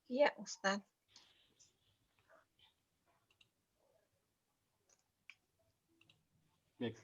Iya, Ustaz. Baik.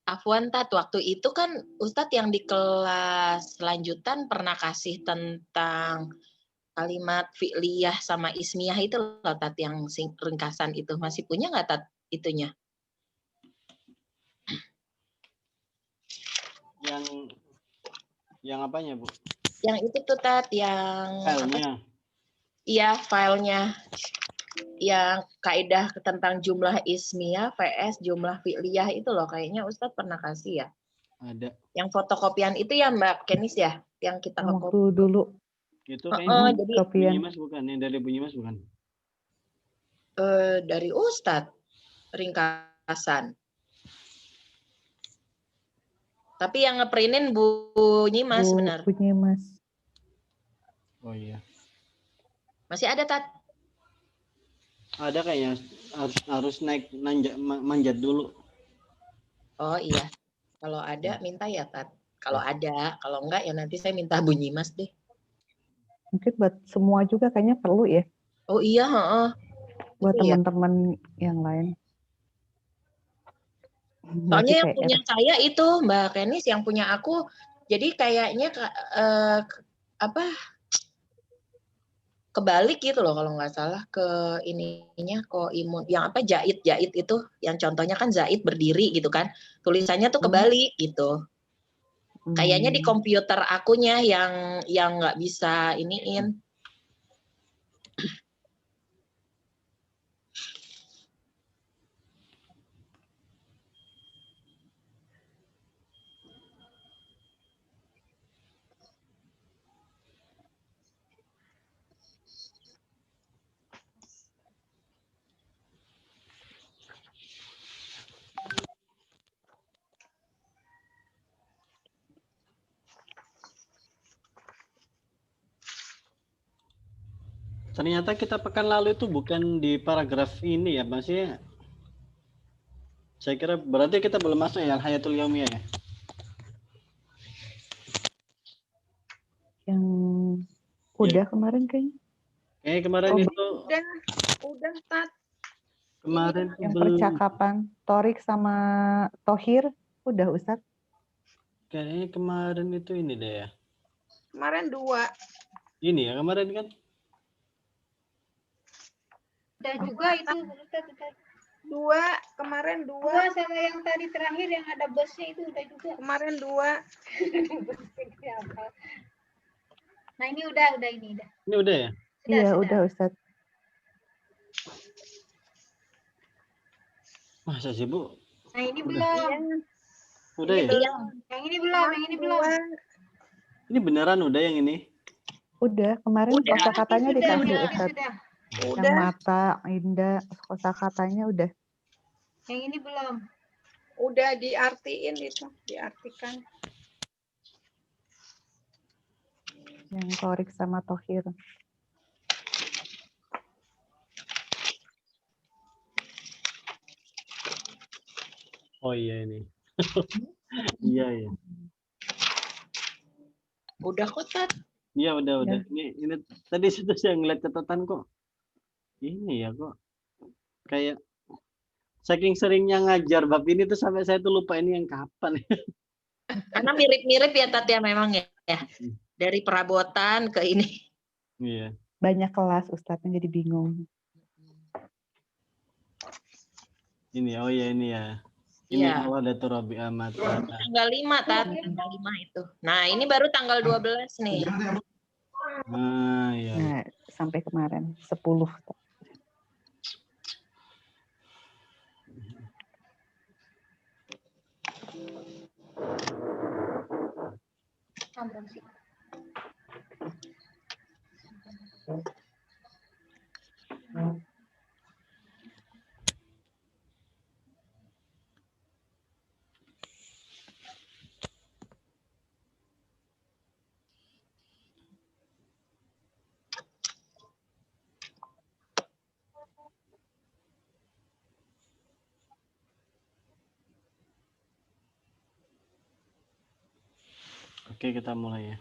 Afwan Tat, waktu itu kan Ustadz yang di kelas lanjutan pernah kasih tentang kalimat fi'liyah sama ismiyah itu loh Tat, yang ringkasan itu. Masih punya nggak Tat itunya? Yang apanya, Bu? Yang itu tuh Tat, yang Filenya. Iya, filenya. Yang kaidah tentang jumlah ismiyah vs jumlah fi'liyah itu loh, kayaknya Ustadz pernah kasih ya. Ada. Yang fotokopian itu ya Mbak Kenis ya, yang kita Waktu dulu. Itu kayaknya jadi Bunyi Mas bukan? Yang dari Bunyi Mas bukan? dari Ustadz ringkasan. Tapi yang ngeprintin Bunyi Mas, benar. Bunyi Mas. Oh iya. Masih ada Tat? Ada kayaknya, harus naik manjat dulu. Oh iya. Kalau ada minta ya Tat. Kalau ada, kalau enggak ya nanti saya minta Bunyi Mas deh. Mungkin buat semua juga kayaknya perlu ya. Oh iya, heeh. Buat Iya. teman-teman yang lain. Soalnya yang punya saya itu Mbak Kenis, yang punya aku, jadi kayaknya kebalik gitu loh kalau nggak salah, ke ininya koimun yang jait itu, yang contohnya kan Zaid berdiri gitu kan, tulisannya tuh kebalik gitu. Kayaknya di komputer akunya yang nggak bisa iniin. Ternyata kita pekan lalu itu bukan di paragraf ini ya, maksudnya. Saya kira berarti kita belum masuk ya Hayatul Yaumiyah ya. Yang udah kemarin kayaknya. Kemarin itu. Udah Tat. Kemarin yang percakapan Torik sama Tohir udah Ustadz. Kayaknya kemarin itu ini deh ya. Kemarin 2. Ini ya kemarin kan. Udah juga itu Ustadz. 2, kemarin 2. 2 sama yang tadi terakhir yang ada busnya itu udah juga. Kemarin 2. Nah ini udah ini udah. Ini udah ya? Iya udah Ustadz. Masa sih Bu? Nah ini belum. Udah ya? Yang ini belum, yang ini belum. Ini beneran udah yang ini? Udah, kemarin kosakatanya dikasih Ustadz. Yang Udah. mata, indah, kosakatanya udah. Yang ini belum. Udah diartiin itu, diartikan. Yang Torik sama Tohir. Oh iya ini. Iya. Udah kok Tat. Iya udah. Ini tadi situ saya ngeliat catatan kok. Ini ya kok. Kayak saking seringnya ngajar bab ini tuh sampai saya tuh lupa ini yang kapan. Karena mirip-mirip ya Tat ya memang ya. Dari perabotan ke ini. Iya. Banyak kelas Ustadznya jadi bingung. Ini oh ya ini ya. Ini Iya. Mawadatu Rabi'ah mata. Tanggal 5, Tat. Tanggal 5 itu. Nah, ini baru tanggal 12 nih. Ah, iya. Nah, sampai kemarin 10. Oke, kita mulai ya.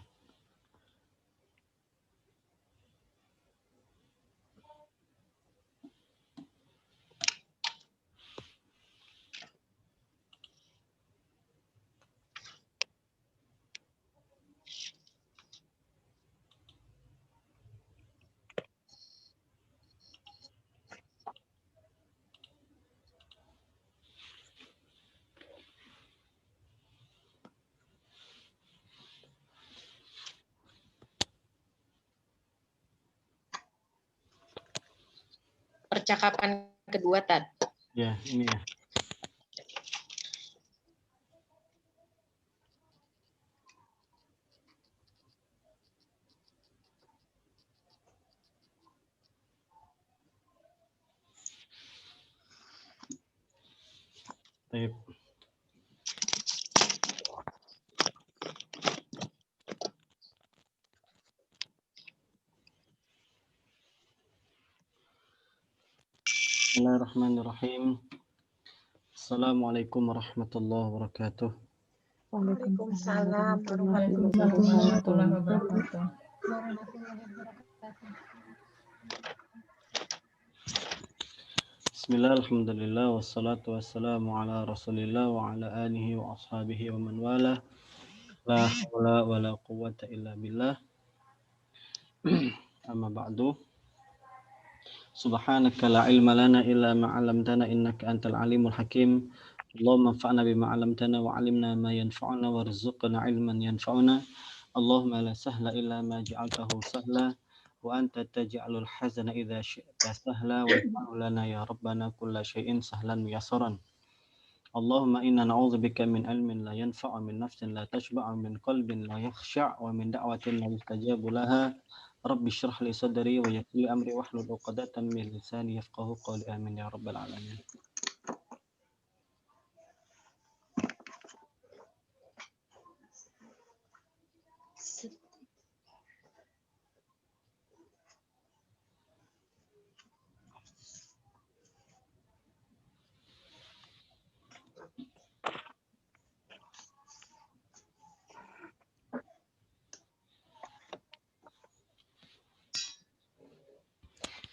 Percakapan kedua, Tat. Ya, ini ya. Baik. Bismillahirrahmanirrahim. Assalamualaikum warahmatullahi wabarakatuh. Waalaikumsalam warahmatullahi wabarakatuh. Bismillah, alhamdulillah, wassalatu wassalamu ala rasulillah wa ala alihi wa ashabihi wa man wala. La hawla wa la quwwata illa billah. Amma ba'du. Subhanaka la ilma lana illa ma 'allamtana innaka antal alimul hakim. Allahumma anfa'na bima 'allamtana wa 'allimna ma yanfa'una warzuqna 'ilman yanfa'una. Allahumma la sahla illa ma ja'altahu sahla wa anta taj'alul hazana idza syi'ta sahla waj'al lana ya rabbana kulla syai'in sahlan muyasaran. Allahumma inna na'udzubika min ilmin la yanfa'u min nafsin la tashba'u min qalbin la yakhsha' wa min da'watin la yustajabu laha. Rabbi shrah li sadri wa yassir li amri wahlul 'uqdatam min lisani yafqahu qawli amin ya rabbal alamin.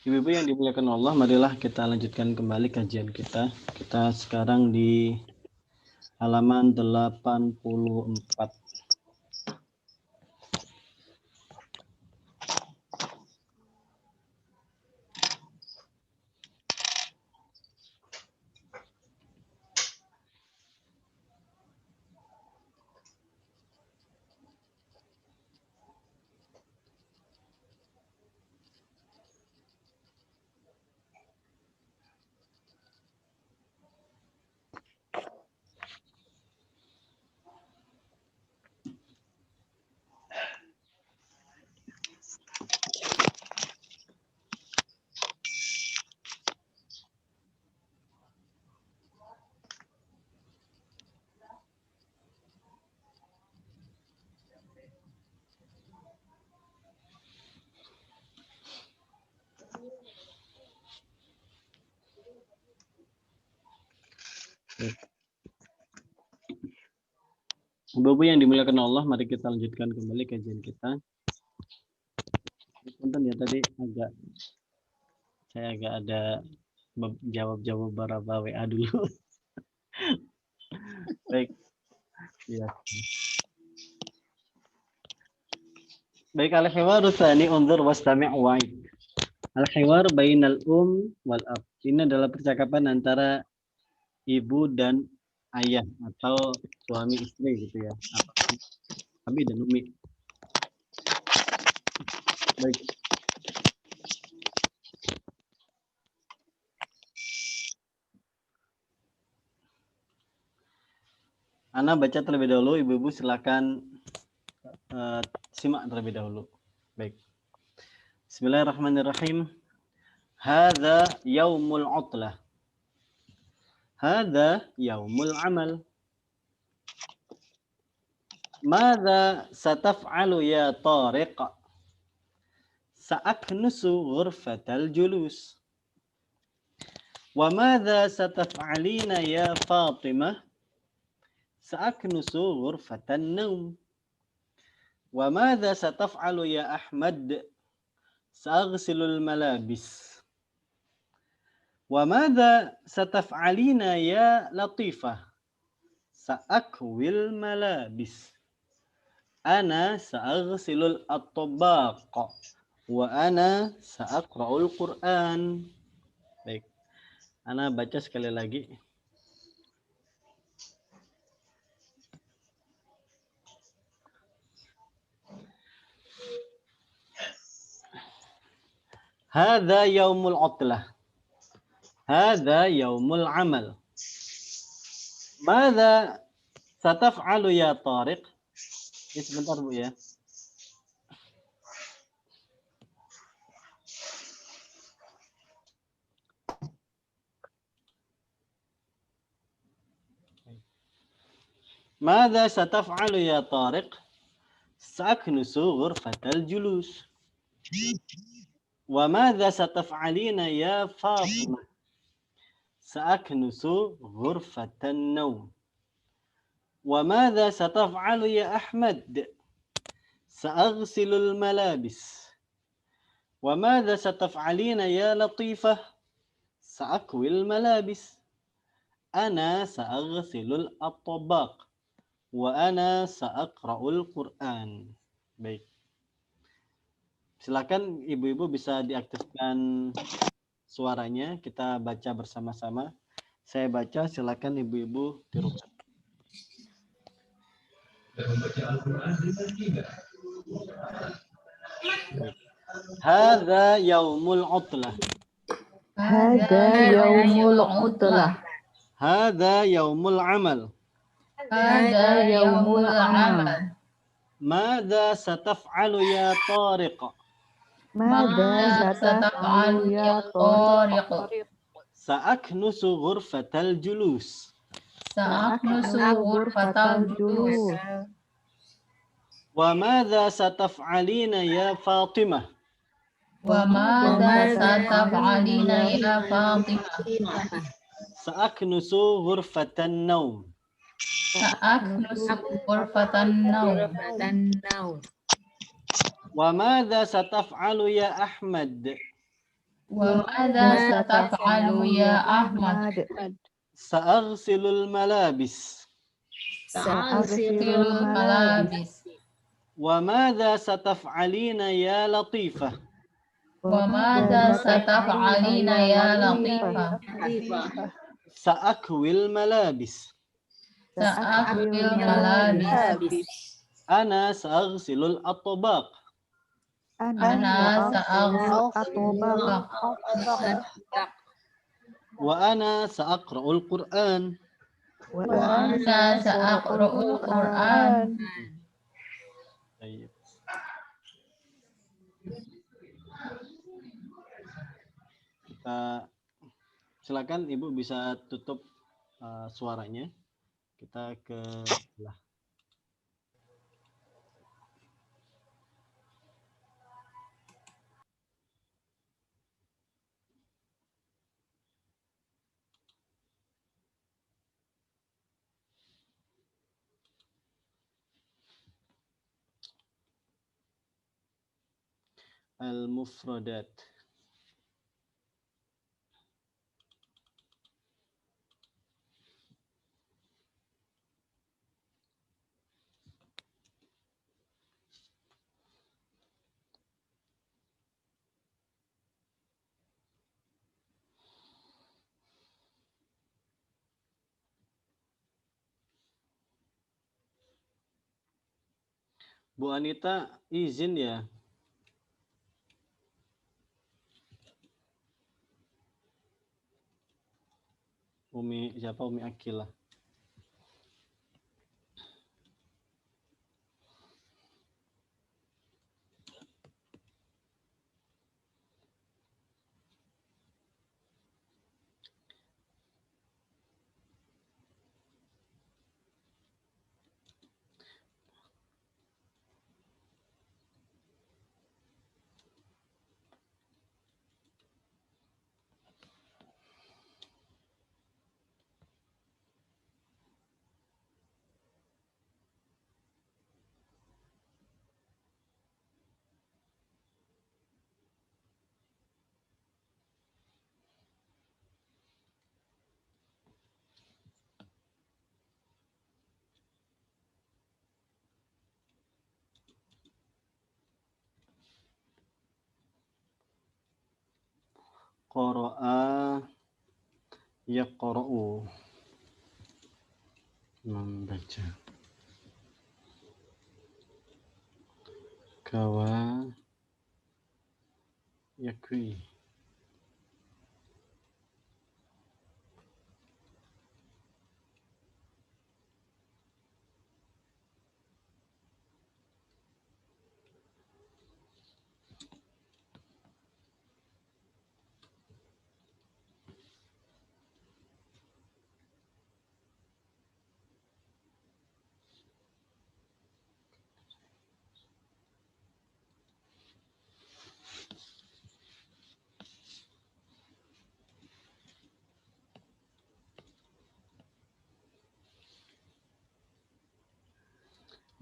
Ibu-ibu yang dimuliakan Allah, marilah kita lanjutkan kembali kajian kita. Kita sekarang di halaman 84. Ibu-ibu yang dimuliakan Allah, mari kita lanjutkan kembali kajian kita. Punten ya, tadi saya agak ada jawab beberapa WA dulu. Baik. Ya. Baik, al-hiwaru tsani unzur wastami' wa'id. Al-hiwar bainal wal ab. Ini adalah percakapan antara ibu dan ayah atau suami istri gitu ya. Abi dan Umi. Baik. Ana baca terlebih dahulu, ibu-ibu silakan simak terlebih dahulu. Baik. Bismillahirrahmanirrahim. Hadza yaumul utlah. Hadza yaumul amal. Madza sataf'alu ya Tariq? Sa'aknusu ghurfatal julus. Wa madza sataf'alina ya Fatimah? Sa'aknusu ghurfatan naum. Wa madza sataf'alu ya Ahmad? Sa'aghsilul malabis. Wa madza sataf'alina ya Latifah? Sa'akwil malabis. Ana sa'aghsilul at-tabaq. Wa ana sa'aqra'ul Qur'an. Baik. Ana baca sekali lagi. Hadza yaumul utlah. Hadza yaumul amal. Madza sataf'alu ya Tariq? Sebentar Bu ya. Madza sataf'alu ya Tariq? Sa'aknusu ghurfatal julus. Wa madza sataf'alina ya Fatimah? Sa'aknusu ghurfatan naum. Wa madza sataf'alu ya Ahmad? Sa'aghsilul malabis. Wa madza sataf'alina ya Latifah? Sa'akwil malabis. Ana sa'aghsilul at-tabaq. Wa ana sa'aqra'ul Qur'an. Baik. Silakan ibu-ibu bisa diaktifkan suaranya. Kita baca bersama-sama. Saya baca, silakan ibu-ibu tirukan. Hadza yaumul utlah. Hadza yaumul utlah. Hadza yaumul amal. Hadza yaumul amal. Madza sataf'alu ya Tariq? Madza sataf'alu ya Tariq? Sa'aknusu ghurfatal julus. Sa'aknusu ghurfatal julus. Wa madza sataf'alina ya Fatimah? Wa madza sataf'alina ya Fatimah? Sa'aknusu ghurfatan naum. Sa'aknusu ghurfatan naum. Wa madza sataf'alu ya Ahmad? Wa madza sataf'alu ya Ahmad? Sa'aghsilul malabis. Sa'aghsilul malabis. Wa madza sataf'alina ya Latifah? Wa madza sataf'alina ya Latifah? Sa'akwil malabis. Sa'akwil malabis. Ana sa'aghsilul at-tabaq. Ana sa'aghsilul at-tabaq. Wa ana sa'aqra'ul Qur'an. Wa ana sa'aqra'ul Qur'an. Baik. Silakan Ibu bisa tutup suaranya. Kita ke sebelah. Al-mufradat. Bu Anita izin ya. Umi Akila. Qara'a yaqra'u, membaca. Kawa yakwi,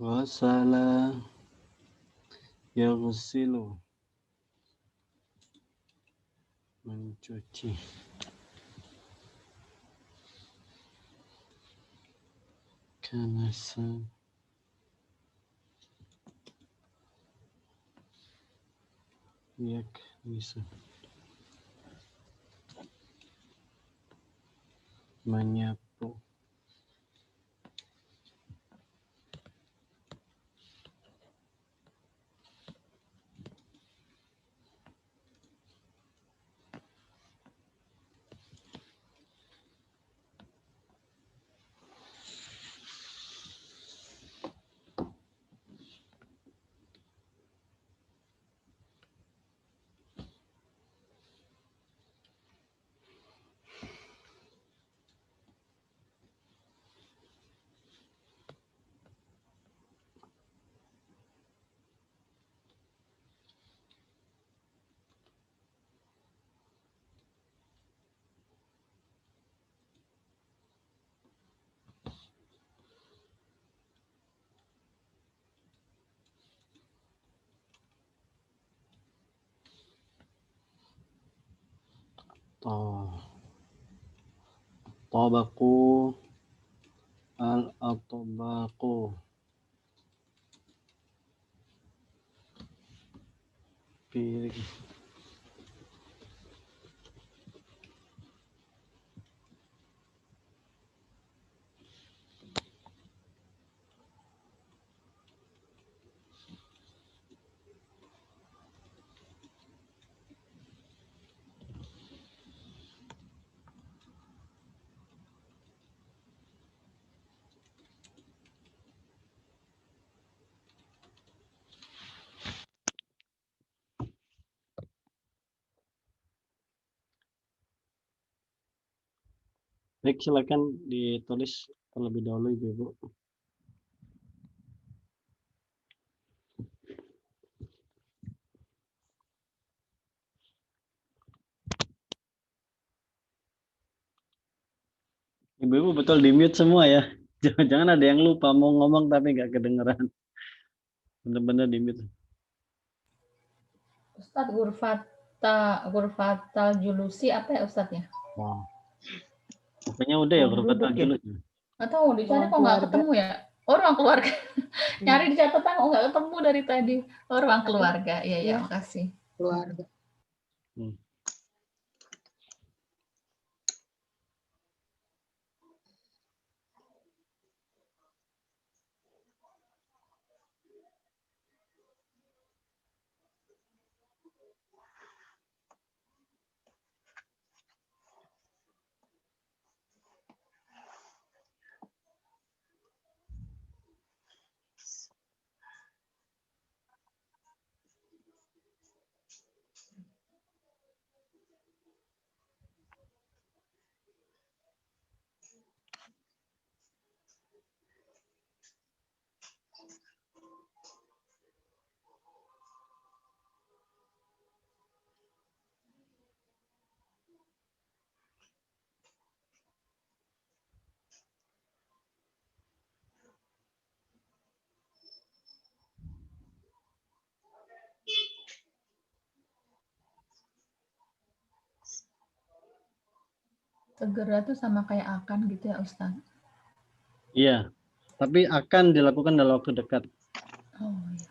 ghasala yaghsilu, mencuci. Kanasa yaknisu, menyapu. Tabaqu al-atbaqu, piring. Baik, silakan ditulis terlebih dahulu Ibu. Ibu betul di mute semua ya. Jangan-jangan ada yang lupa mau ngomong tapi nggak kedengeran. Bener-bener di mute. Ustadz Ghurfatal Julusi apa ya Ustadznya? Wow. Pokoknya udah ya Ruang Ghurfatal duduk ya? Julus. Atau dicari Ruang kok nggak keluarga. ketemu ya? Oh, ruang keluarga. Nyari di catatan kok nggak ketemu dari tadi. Oh, ruang keluarga. Iya, Iya. makasih. Keluarga. Segera tuh sama kayak akan gitu ya Ustaz. Iya, tapi akan dilakukan dalam waktu dekat. Oh iya.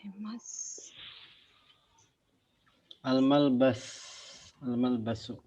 Emas. Al-malbas. Al-malbasu.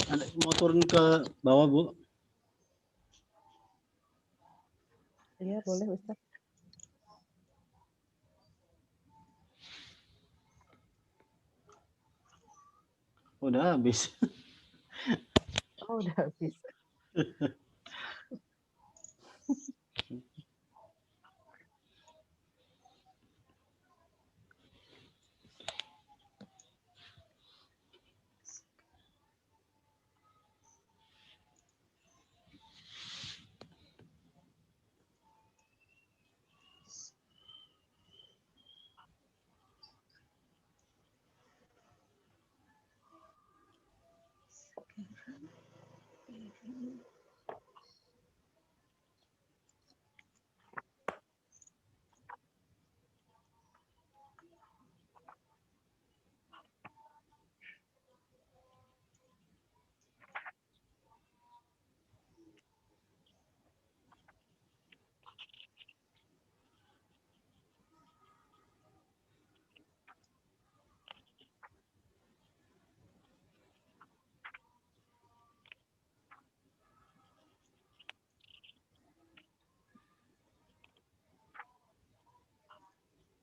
Ada mau turun ke bawah, Bu? Iya, boleh Ustaz. Udah habis. Oh, udah habis.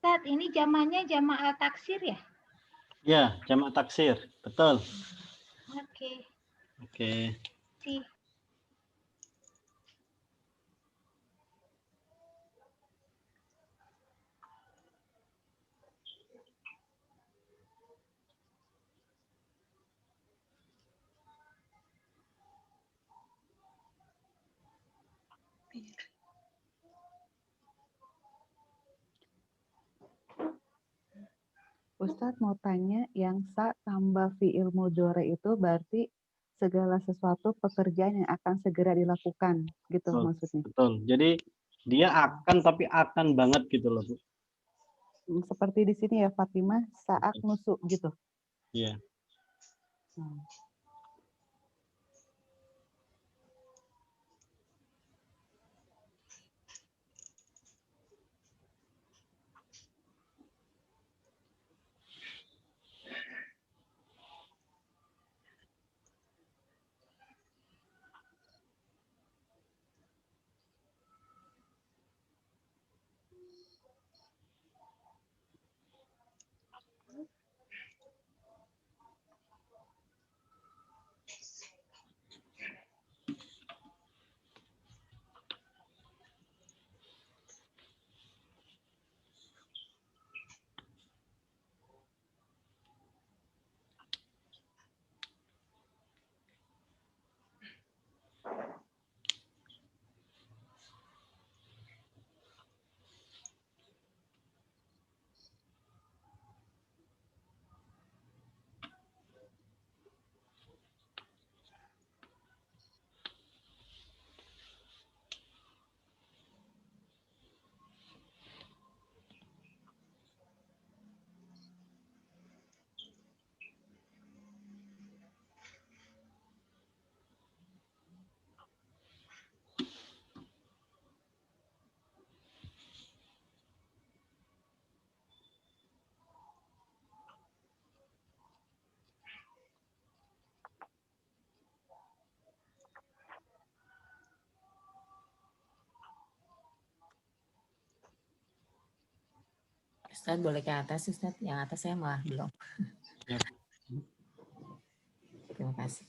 Ustaz, ini zamannya jamaah al-taksir ya? Ya, jamak taksir. Betul. Oke. Oke. Sih. Ustadz mau tanya, yang sa tambah fi'il mudhari itu berarti segala sesuatu pekerjaan yang akan segera dilakukan, gitu Betul. maksudnya. Betul. Jadi dia akan, tapi akan banget gitu loh, Bu. Seperti di sini ya, Fatimah, saat nusuk gitu. Iya. Ustadz boleh ke atas, Ustadz. Yang atas saya malah belum. Siap. Terima kasih.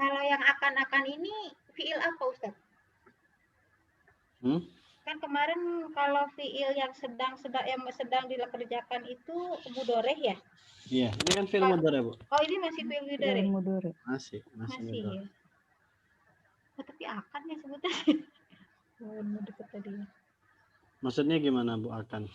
Kalau yang akan-akan ini fiil apa, Ustaz? Kan kemarin kalau fiil yang sedang dikerjakan itu mudoreh ya? Iya, ini kan fi'il mudhari, Bu. Oh, ini masih fiil mudoreh? Mudhari. Masih mudhari. Ya. Oh, tapi akan ya sebutannya. Mau deket tadi. Maksudnya gimana, Bu, akan?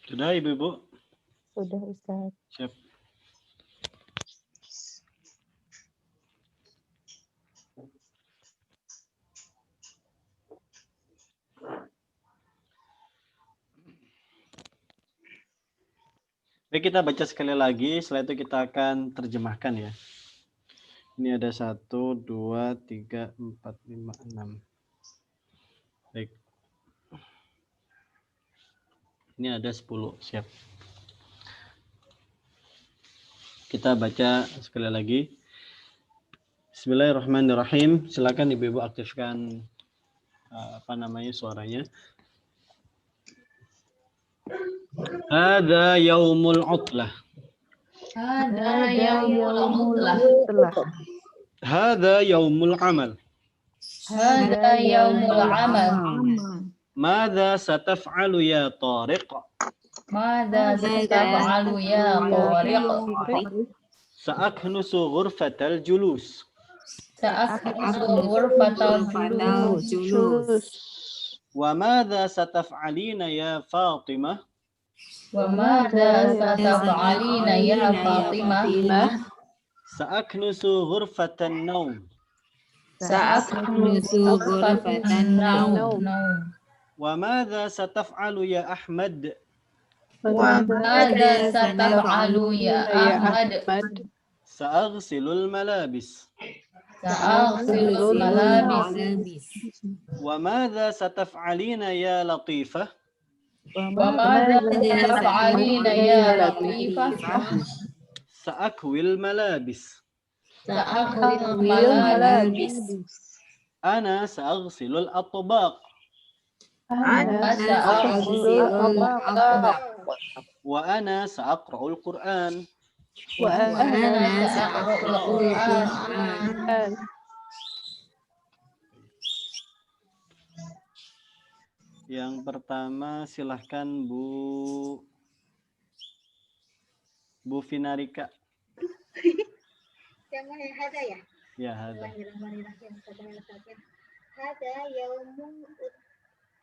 Sudah, Ibu-ibu? Sudah, Ustaz. Siap. Baik, kita baca sekali lagi, setelah itu kita akan terjemahkan ya. Ini ada 1, 2, 3, 4, 5, 6. Baik. Ini ada 10, siap. Kita baca sekali lagi. Bismillahirrahmanirrahim. Silakan Ibu-ibu aktifkan suaranya. Hadza yaumul utlah. Ada yaumul utlah. Hadza yaumul amal. Hadza yaumul amal. Madza sataf'alu ya Tariq? Madza sataf'alu ya Tariq? Sa'aknusu ghurfatal julus. Sa'akhusu ghurfatal julus. Wa madza sataf'alina ya Fatimah? Wa madza sataf'alina ya Fatimah? Sa'aknusu ghurfatan naum. Sa'akhusu ghurfatan naum. Wa madza sataf'alu ya Ahmad? Madza sataf'alu ya Ahmad? Sa'aghsilul malabis. Sa'aghsilul malabis. Wa madza sataf'alina ya Latifah? Wa madza sataf'alina ya Latifah? Sa'akwil malabis. Sa'akhwil malabis. Ana sa'aghsilul atbaq. Ana sa'aghsilul atbaq. Wa ana sa'aqra'ul Qur'an. Wa ana sa'aqra'ul Qur'an. Yang pertama silahkan Bu Finarika. Yang mana hada ya? Ya, hadza. Bismillahirrahmanirrahim. Hada yaumul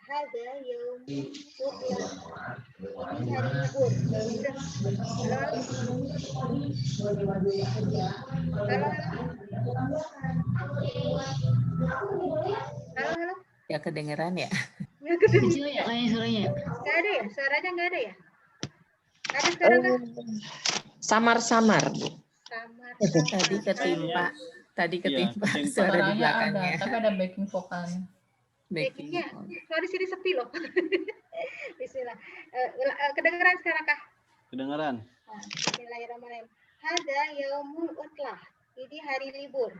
hada yaumul utlah. Ini hari libur. Halo. Ya kedengeran ya? Nggak kedengeran. Nggak ada ya? Suaranya nggak ada ya? Ada sekarang kan? Samar-samar. Tadi ketimpa. Tadi ketimpa ketimpa. suara di Suaranya belakangnya. ada, tapi ada backing vokalnya. Backingnya. Soalnya di sini sepi loh. Bismillah. Kedengeran sekarang kah? Kedengaran? Bismillahirrahmanirrahim. Hada yaumul utlah. Ini hari libur.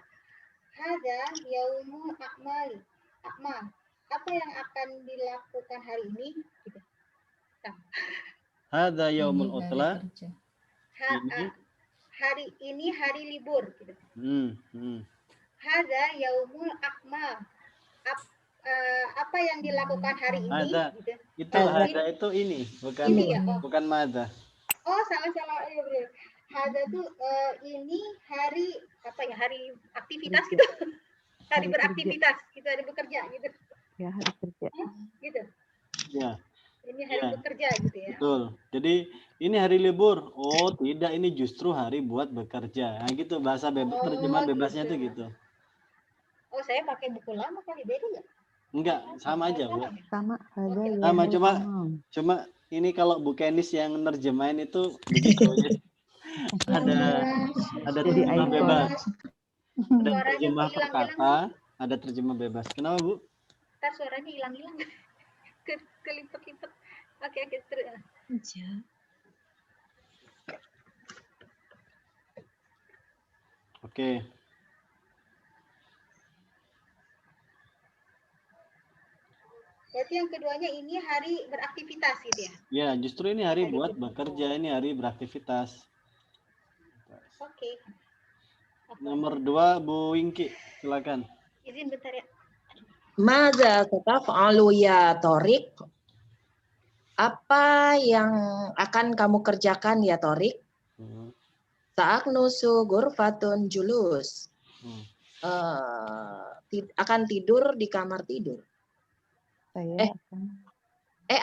Hada yaumul akmal. Apa yang akan dilakukan hari ini? Gitu. Hadza yaumul Ini hari utlah. kerja. Hari ini hari libur. Gitu. Hada yaumul akmal. Apa yang dilakukan hari ini? Hadza. Gitu. Itu hadza itu ini, bukan Ini ya? bukan madza. Oh, salah. Iya benar. Hada tuh ini hari apa ya? Hari aktivitas gitu. Hari beraktivitas, gitu, hari bekerja gitu. Ya, hari kerja. Gitu. Ya. Ini hari bekerja gitu ya. Betul. Jadi ini hari libur. Oh, tidak, ini justru hari buat bekerja. Nah, gitu bahasa bebas, terjemahan bebasnya tuh gitu. Oh, saya pakai buku lama kali, beda ya? Enggak, sama aja, Bu. Sama ada yang Sama, cuma ini kalau Bu Kenis yang nerjemahin itu begitu ya. Ada terjemah bebas. Ada terjemah per kata, ada terjemah bebas. Kenapa, Bu? Ntar suaranya hilang-hilang. Kelipet-lipet. Oke. Oke. Berarti yang keduanya ini hari beraktivitas gitu ya? Ya, justru ini hari buat bekerja, ini hari beraktivitas. Oke. Nomor 2, Bu Wingki, silakan. Izin bentar ya. Madza tataf'alu ya Tariq? Apa yang akan kamu kerjakan ya Tariq? Sa'aknusu ghurfatun julus. Akan tidur di kamar tidur. Saya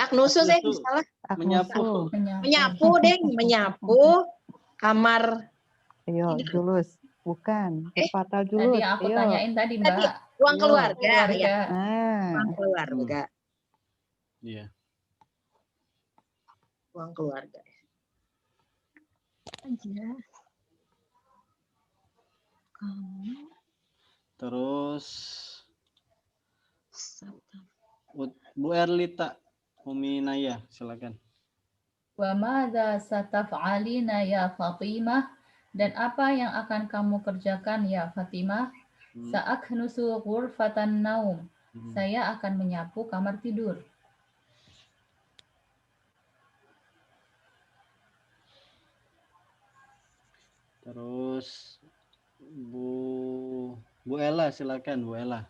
Aknusu saya salah. Menyapu. Menyapu kamar. Ayo, julus. Bukan. Fatal julus. Tadi aku tanyain tadi, Mbak. Ruang keluarga. Ya. Nah. Ruang keluarga. Iya. Ruang keluarga. Terus Bu Erlita Uminaya, silakan. Wa madza sataf'alina ya Fatimah? Dan apa yang akan kamu kerjakan ya Fatimah? Sa'aknusu ghurfatan naum. Saya akan menyapu kamar tidur. Terus Bu Ella, silakan Bu Ella.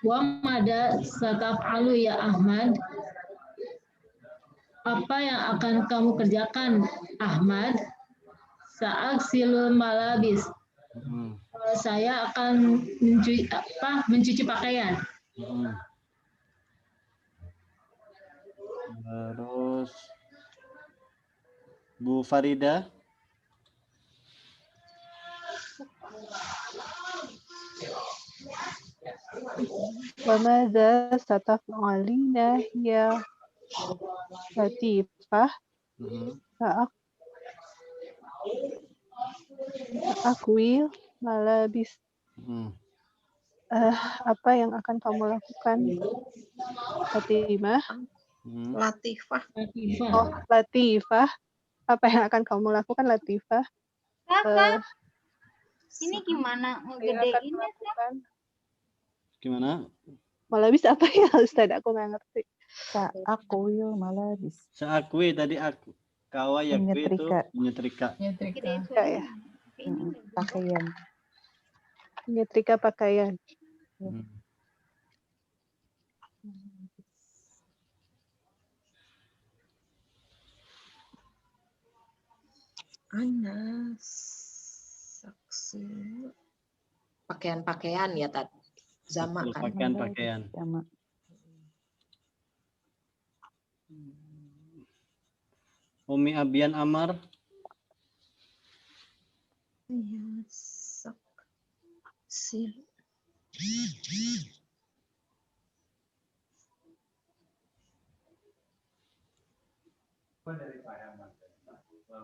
Wa mada sataf'alu ya Ahmad? Apa yang akan kamu kerjakan Ahmad? Sa'aksilul malabis. Saya akan mencuci pakaian. Terus Bu Farida. Wa madza sataf'alina ya Latifah? Sa'akwil malabis. Apa yang akan kamu lakukan Fatimah? Latifah. Oh, Latifah. Apa yang akan kamu lakukan Latifah? Kakak, ini gimana ngegedeinnya? Gimana? Malabis apa ya Ustaz? Aku nggak ngerti. Sa'akwil malabis. Seakui tadi aku. Kawa yakwi itu Menyetrika. menyetrika. Ya. Pakaian. Menyetrika pakaian. Anas saksi pakaian-pakaian ya Tat. Zama kan. Pakaian-pakaian. Umi Abian Amar. Ya saksi.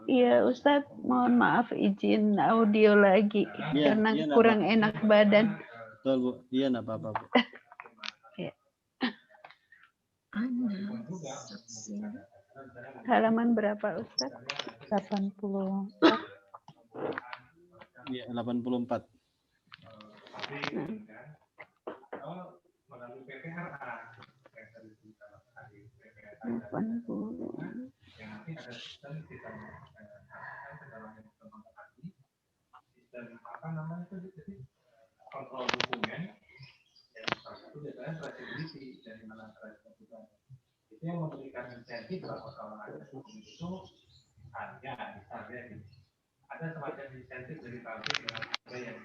Iya Ustadz, mohon maaf izin audio lagi karena kurang enak badan. Betul Bu, iya enggak apa-apa Bu. Ya. Saksi. Halaman berapa Ustadz? 84. Iya, 84. Kontrol dokumen yang salah satu biasanya traceability dari mana traceability itu yang memberikan insentif bahwa kalau ada dokumen itu harga gitu. Ada semacam insentif dari pabrik dengan harga yang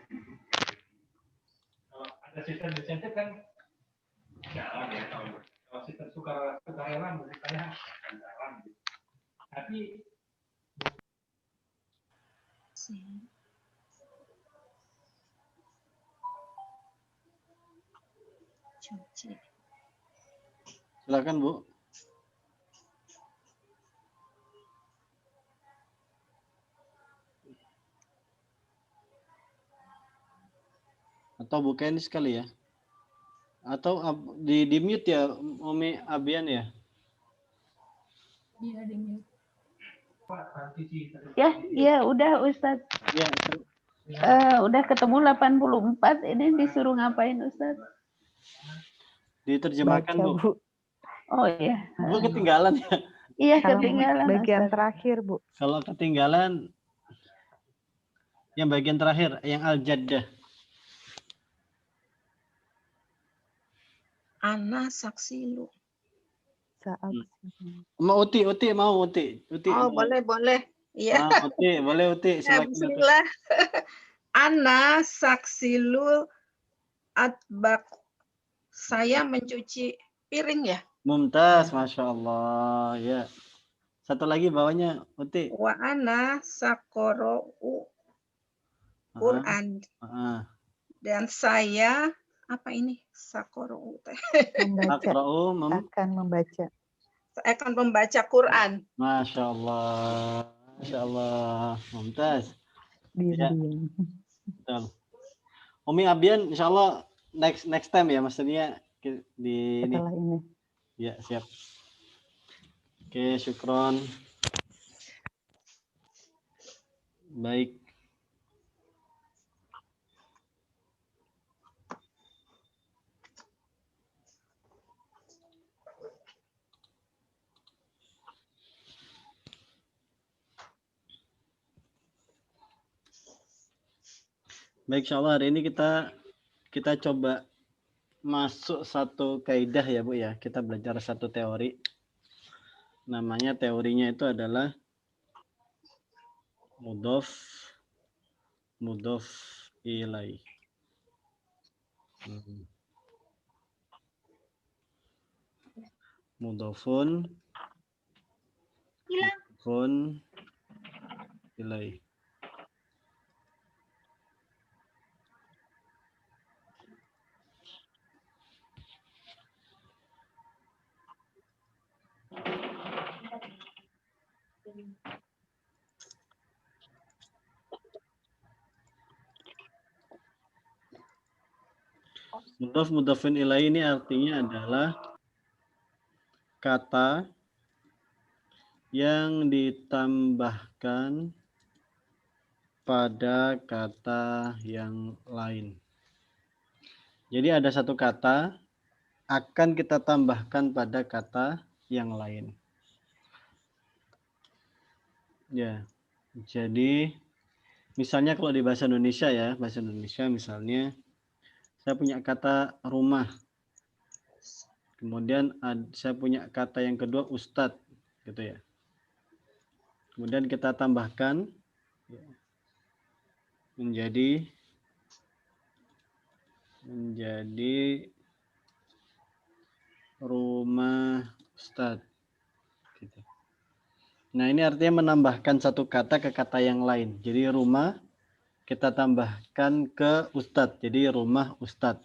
kalau ada sistem insentif kan jalan ya, kalau sistem sukarela menurut saya akan jalan gitu. Tapi Silakan Bu. Atau Bu Kenny sekali ya. Atau di mute ya Umi Abian ya. Iya, di mute. Ya udah Ustadz. Ya. Udah ketemu 84, ini disuruh ngapain Ustadz? Diterjemahkan Baca, Bu. Oh iya. Bu ketinggalan ya. Iya Halaman ketinggalan. bagian Ustadz. terakhir Bu. Kalau ketinggalan yang bagian terakhir yang Al-Jaddah. Ana saksi lu. Mau Uti mau Uti. Oh, boleh. Iya. Uti, boleh Uti. Silakan. Bismillah. Ana saksilul atbak. Saya mencuci piring ya. Mumtaz, Masya Allah. Ya. Satu lagi bawahnya Uti. Wa ana sakorou Quran. Dan saya apa ini sakorou teh? Akan membaca. Saya akan membaca Quran. Masya Allah, Mumtaz. Ya. Betul. Umi Abian, Insya Allah next time ya, maksudnya di setelah ini. Ya siap. Oke, syukron. Baik. Baik, insyaallah hari ini kita coba masuk satu kaidah ya Bu ya. Kita belajar satu teori. Namanya teorinya itu adalah mudhof ilaih. Mudhofun ilaih. Mudhofun ilaih ini artinya adalah kata yang ditambahkan pada kata yang lain. Jadi ada satu kata akan kita tambahkan pada kata yang lain. Ya, jadi misalnya kalau di bahasa Indonesia ya, bahasa Indonesia misalnya saya punya kata rumah. Kemudian saya punya kata yang kedua ustadz, gitu ya. Kemudian kita tambahkan menjadi rumah ustadz. Gitu. Nah ini artinya menambahkan satu kata ke kata yang lain. Jadi rumah kita tambahkan ke ustadz. Jadi rumah ustadz.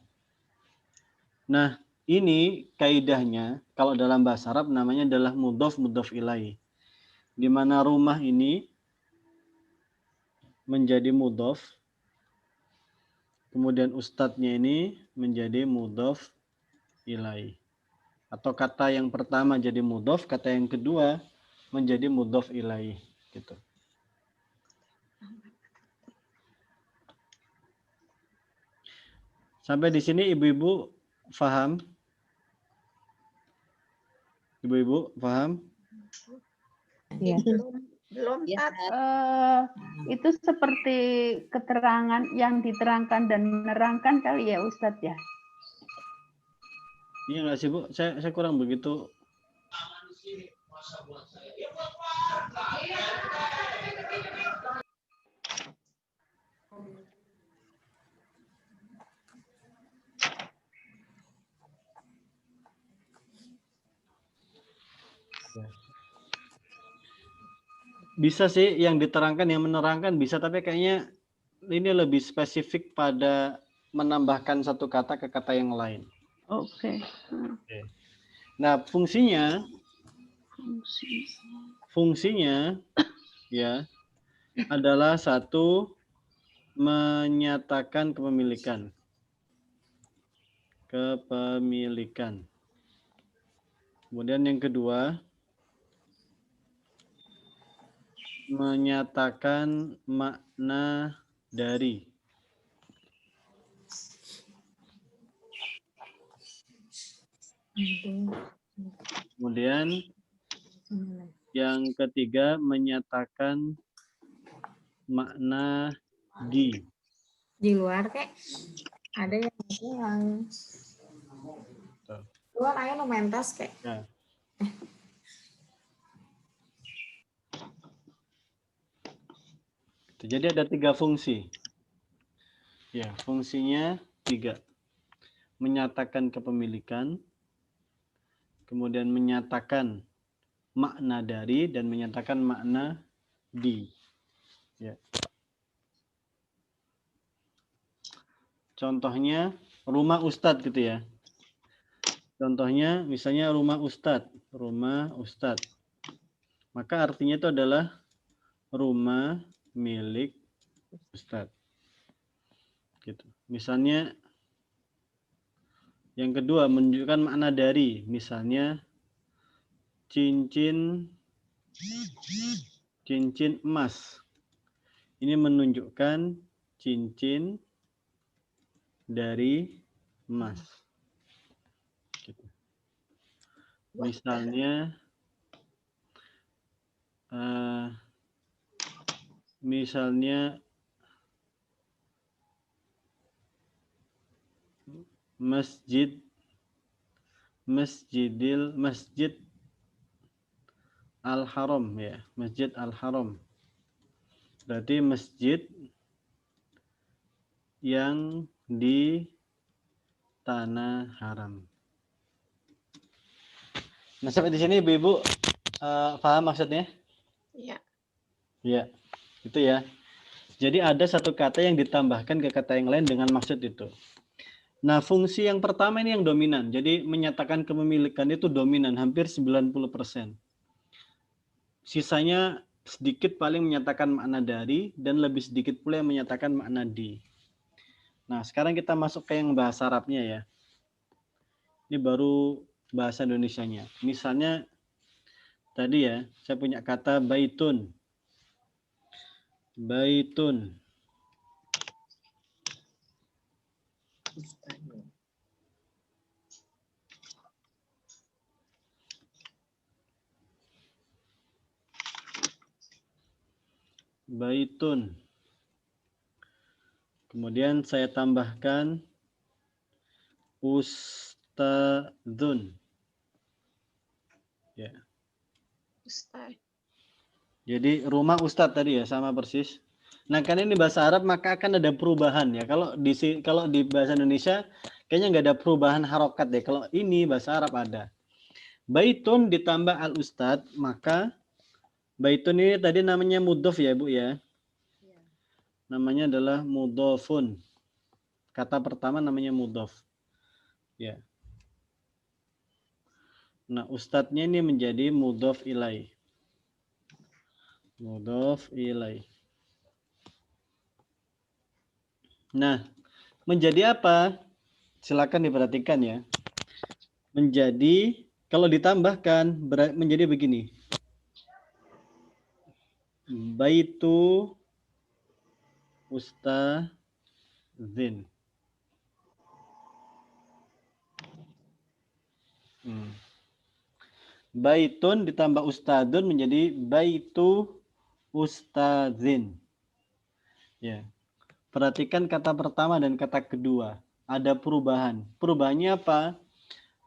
Nah ini kaidahnya kalau dalam bahasa Arab namanya adalah mudhof ilaih. Di mana rumah ini menjadi mudhof, kemudian ustadznya ini menjadi mudhof ilaih. Atau kata yang pertama jadi mudhof, kata yang kedua menjadi mudhof ilaih. Gitu. Sampai di sini ibu-ibu paham? Ibu-ibu paham? Ya. Belum Ya, Itu seperti keterangan yang diterangkan dan menerangkan kali ya Ustadz ya? Iya nggak sih Bu? Saya kurang begitu. Bisa sih yang diterangkan, yang menerangkan bisa, tapi kayaknya ini lebih spesifik pada menambahkan satu kata ke kata yang lain. Oke. Nah, fungsinya ya adalah satu menyatakan kepemilikan. Kemudian yang kedua menyatakan makna dari. Kemudian yang ketiga menyatakan makna di. Di luar kek ada yang luar ayo no mentas kek. Ya. Jadi ada 3 fungsi. Ya, fungsinya 3. Menyatakan kepemilikan, kemudian menyatakan makna dari, dan menyatakan makna di. Ya. Contohnya rumah ustadz gitu ya. Contohnya misalnya rumah ustadz. Maka artinya itu adalah rumah milik ustadz. Gitu. Misalnya yang kedua menunjukkan makna dari, misalnya cincin emas. Ini menunjukkan cincin dari emas. Gitu. Misalnya masjid, masjid Al-Haram ya, Masjid Al-Haram. Berarti masjid yang di tanah haram. Nah, sampai di sini Ibu-ibu paham maksudnya? Iya. Ya, itu ya. Jadi ada satu kata yang ditambahkan ke kata yang lain dengan maksud itu. Nah, fungsi yang pertama ini yang dominan. Jadi menyatakan kepemilikan itu dominan, hampir 90%. Sisanya sedikit paling menyatakan makna dari, dan lebih sedikit pula yang menyatakan makna di. Nah, sekarang kita masuk ke yang bahasa Arabnya ya. Ini baru bahasa Indonesianya. Misalnya tadi ya, saya punya kata baitun. Baitun. Baitun. Kemudian saya tambahkan ustadzun. Ya. Ustaz. Jadi rumah ustadz tadi ya, sama persis. Nah, karena ini bahasa Arab maka akan ada perubahan ya. Kalau di bahasa Indonesia kayaknya nggak ada perubahan harokat deh. Kalau ini bahasa Arab ada. Baitun ditambah al ustadz, maka baitun ini tadi namanya mudhof ya, Bu ya. Namanya adalah mudhofun. Kata pertama namanya mudhof. Ya. Nah, ustadznya ini menjadi mudhof ilai. Mudhof ilai. Nah, menjadi apa? Silakan diperhatikan ya. Menjadi, kalau ditambahkan menjadi begini. Baitu ustadzin. Baitun ditambah ustadzun menjadi baitu ustadzin. Ya. Perhatikan kata pertama dan kata kedua. Ada perubahan. Perubahannya apa?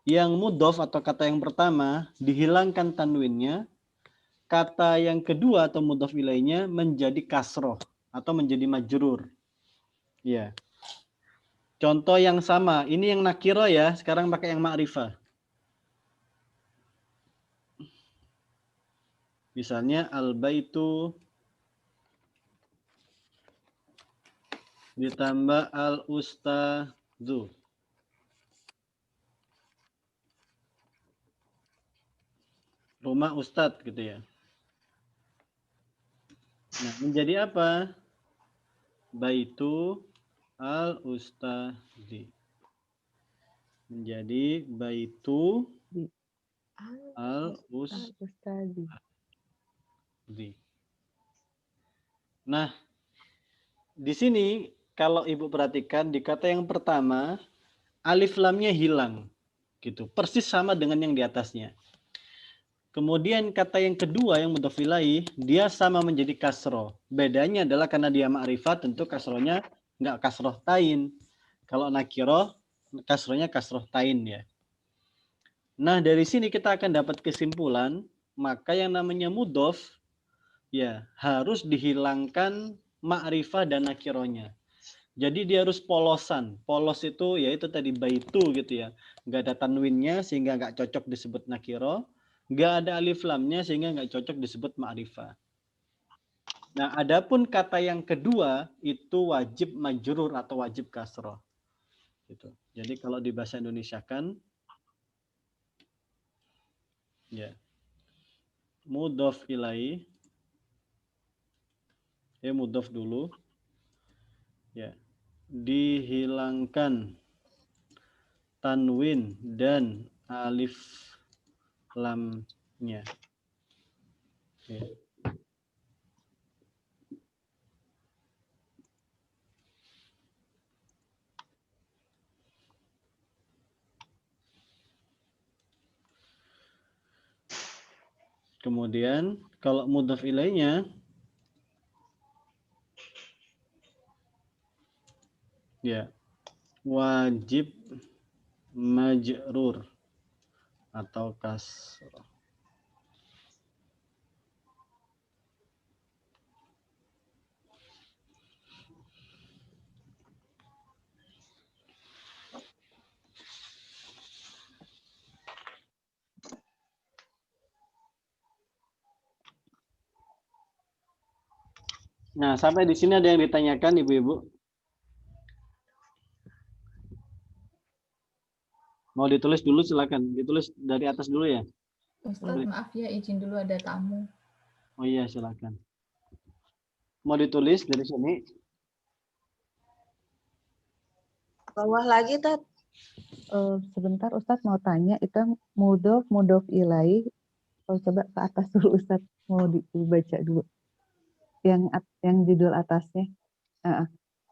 Yang mudhof atau kata yang pertama dihilangkan tanwinnya. Kata yang kedua atau mudhof ilainya menjadi kasroh atau menjadi majrur. Ya. Contoh yang sama. Ini yang nakiro ya. Sekarang pakai yang ma'rifah. Misalnya al-baitu ditambah al-ustadzu. Rumah ustadz gitu ya. Nah, menjadi apa? Baitu al-ustadzi. Menjadi baitu al-ustadzi. Nah, di sini kalau Ibu perhatikan di kata yang pertama alif lamnya hilang gitu. Persis sama dengan yang di atasnya. Kemudian kata yang kedua yang mudhof ilaih dia sama menjadi kasroh. Bedanya adalah karena dia ma'rifat tentu kasrohnya enggak kasroh tain. Kalau nakiroh kasrohnya kasroh tain ya. Nah, dari sini kita akan dapat kesimpulan maka yang namanya mudhof ya harus dihilangkan ma'rifah dan nakirohnya. Jadi dia harus polosan. Polos itu yaitu tadi baitu gitu ya. Nggak ada tanwinnya sehingga nggak cocok disebut nakiro. Nggak ada alif lamnya sehingga nggak cocok disebut ma'rifah. Nah, adapun kata yang kedua itu wajib majrur atau wajib kasroh. Gitu. Jadi kalau di bahasa Indonesia kan ya mudhof ilai. Mudhof dulu. Ya. Dihilangkan tanwin dan alif lamnya. Ya. Kemudian kalau mudhof ilainya ya wajib majrur atau kasrah. Nah, sampai di sini ada yang ditanyakan, Ibu-ibu? Mau ditulis dulu silakan. Ditulis dari atas dulu ya. Ustadz, maaf ya, izin dulu ada tamu. Oh iya, silakan. Mau ditulis dari sini? Bawah lagi, Tat. Sebentar Ustadz mau tanya, itu mudhof ilaih. Oh, coba ke atas dulu Ustadz, mau dibaca dulu. Yang judul atasnya.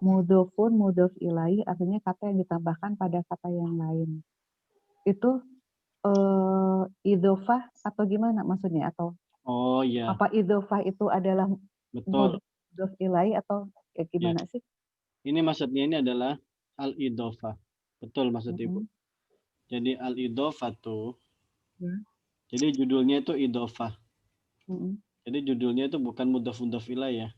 Mudhofun, mudhof ilaih artinya kata yang ditambahkan pada kata yang lain. Itu idhofah atau gimana maksudnya? Atau Oh iya. apa idhofah itu adalah Betul. mudhof ilaih atau gimana sih? Ini maksudnya ini adalah al-idhofah. Betul maksud Ibu. Jadi al-idhofatu. Jadi judulnya itu idhofah. Jadi judulnya itu bukan mudhof ilaih ya.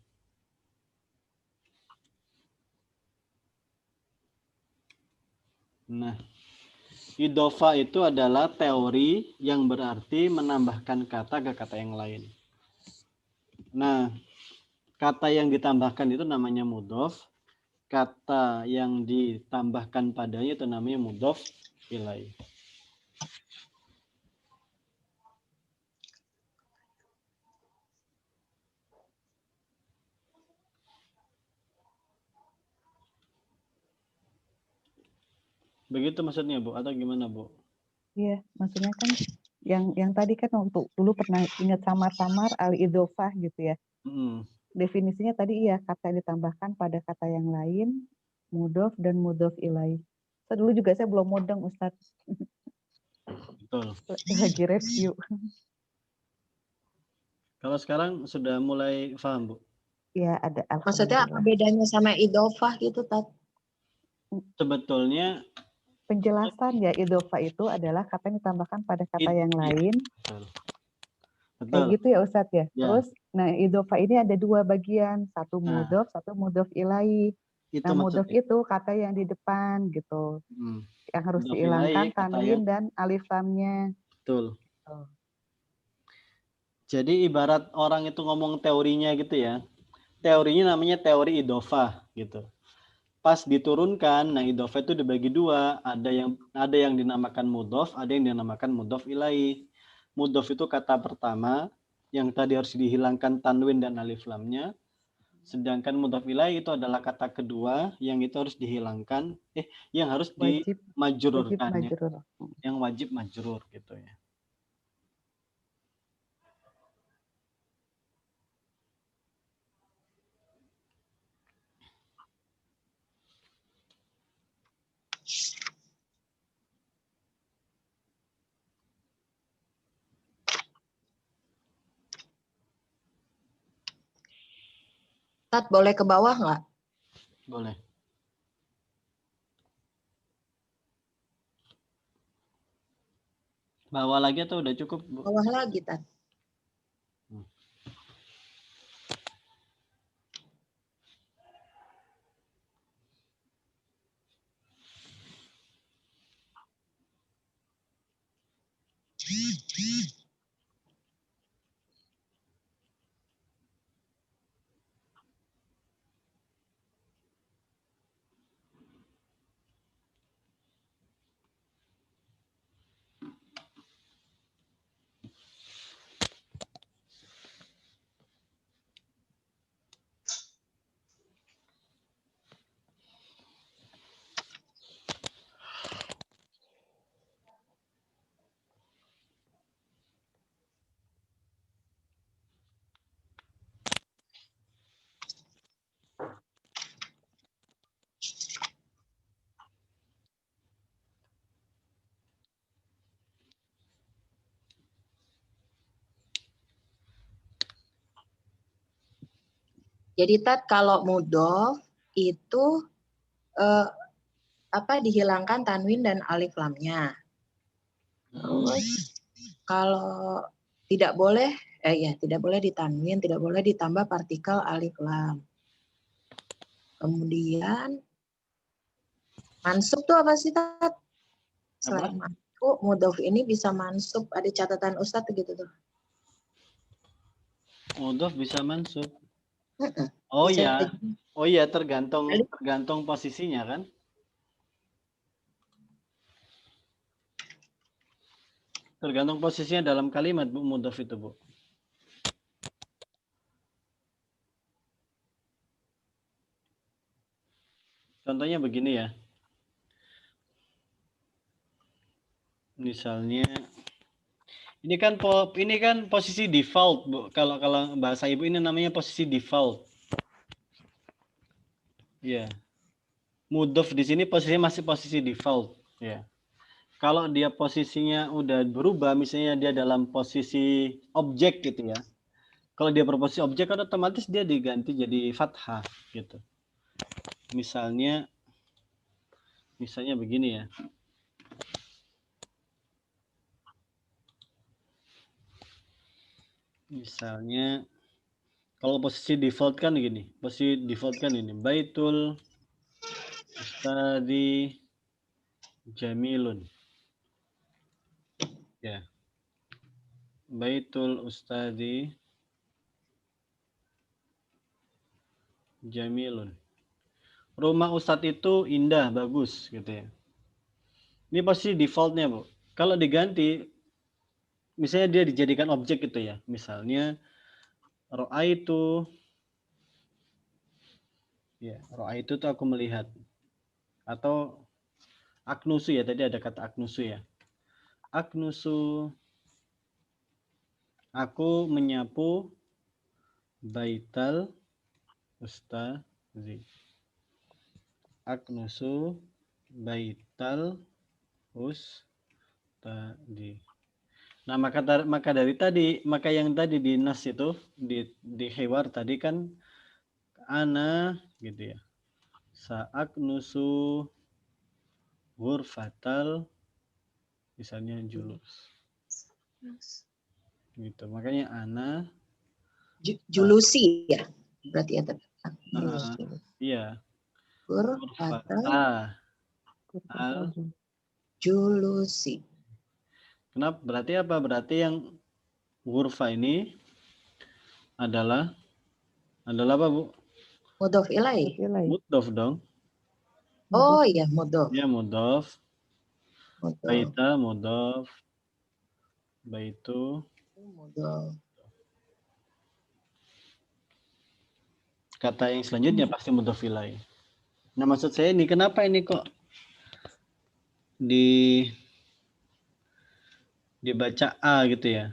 Nah, idhofah itu adalah teori yang berarti menambahkan kata ke kata yang lain. Nah, kata yang ditambahkan itu namanya mudhof. Kata yang ditambahkan padanya itu namanya mudhof ilaih. Begitu maksudnya, Bu, atau gimana, Bu? Iya, maksudnya kan yang tadi kan waktu dulu pernah ingat samar-samar al-idhofah gitu ya. Definisinya tadi iya, kata yang ditambahkan pada kata yang lain, mudhof dan mudhof ilaih. So, dulu juga saya belum mudeng, Ustadz. Betul. Lagi review. Kalau sekarang sudah mulai paham, Bu? Iya, ada. Maksudnya apa bedanya sama idhofah gitu, Tat? Sebetulnya penjelasan ya, idhofah itu adalah kata yang ditambahkan pada kata yang lain. Betul. Kayak gitu ya Ustadz ya. Ya. Terus, nah idhofah ini ada dua bagian, satu mudhof, satu mudhof ilaih. Nah mudhof itu kata yang di depan gitu, yang harus dihilangkan tanwin dan alif lamnya. Betul. Jadi ibarat orang itu ngomong teorinya gitu ya. Teorinya namanya teori idhofah gitu. Pas diturunkan, nah idhofah itu dibagi dua. Ada yang dinamakan mudhof, ada yang dinamakan mudhof ilaih. Mudhof itu kata pertama yang tadi harus dihilangkan tanwin dan alif lamnya. Sedangkan mudhof ilaih itu adalah kata kedua yang itu harus dihilangkan, yang harus dimajrurkan, yang wajib majrur gitu ya. Tat, boleh ke bawah nggak? Boleh. Bawah lagi atau udah cukup, Bu? Bawah lagi, Tat. Jadi Tat, kalau mudhof itu dihilangkan tanwin dan alif lamnya. Terus kalau tidak boleh ditanwin, tidak boleh ditambah partikel alif lam. Kemudian mansub tuh apa sih, Tat? Selain mansub, mudhof ini bisa mansub. Ada catatan Ustadz gitu tuh. Mudhof bisa mansub. Oh iya, tergantung posisinya kan. Tergantung posisinya dalam kalimat, Bu, mudhof itu, Bu. Contohnya begini ya. Misalnya ini kan posisi default, Bu. Kalau bahasa Ibu ini namanya posisi default. Ya. Mudhof di sini posisinya masih posisi default, ya. Kalau dia posisinya udah berubah, misalnya dia dalam posisi objek gitu ya. Kalau dia berposisi objek kan otomatis dia diganti jadi fathah gitu. Misalnya begini ya. Misalnya kalau posisi default kan gini. Posisi default kan ini. Baitul Ustadi Jamilun. Ya. Baitul Ustadi Jamilun. Rumah Ustadz itu indah, bagus gitu ya. Ini posisi defaultnya, Bu. Kalau diganti, misalnya dia dijadikan objek gitu ya. Misalnya ro'aitu, ya, ro'aitu tuh aku melihat. Atau aknusu ya, tadi ada kata aknusu ya. Aknusu, aku menyapu baital ustazi. Aknusu baital ustazi. Nah, maka yang tadi di nas itu di hiwar tadi kan ana gitu ya. Sa'aknusu ghurfatal misalnya julus. Gitu. Makanya ana julusi ya. Berarti ya. Iya. Ghurfatal julusi. Kenapa? Berarti apa? Berarti yang ghurfa ini adalah apa, Bu? Mudhof ilaih. Mudhof dong. Oh iya, mudhof. Ya, mudhof. Baita mudhof. Baitu mudhof. Kata yang selanjutnya pasti mudhof ilaih. Nah, maksud saya ini kenapa ini kok dibaca A gitu ya.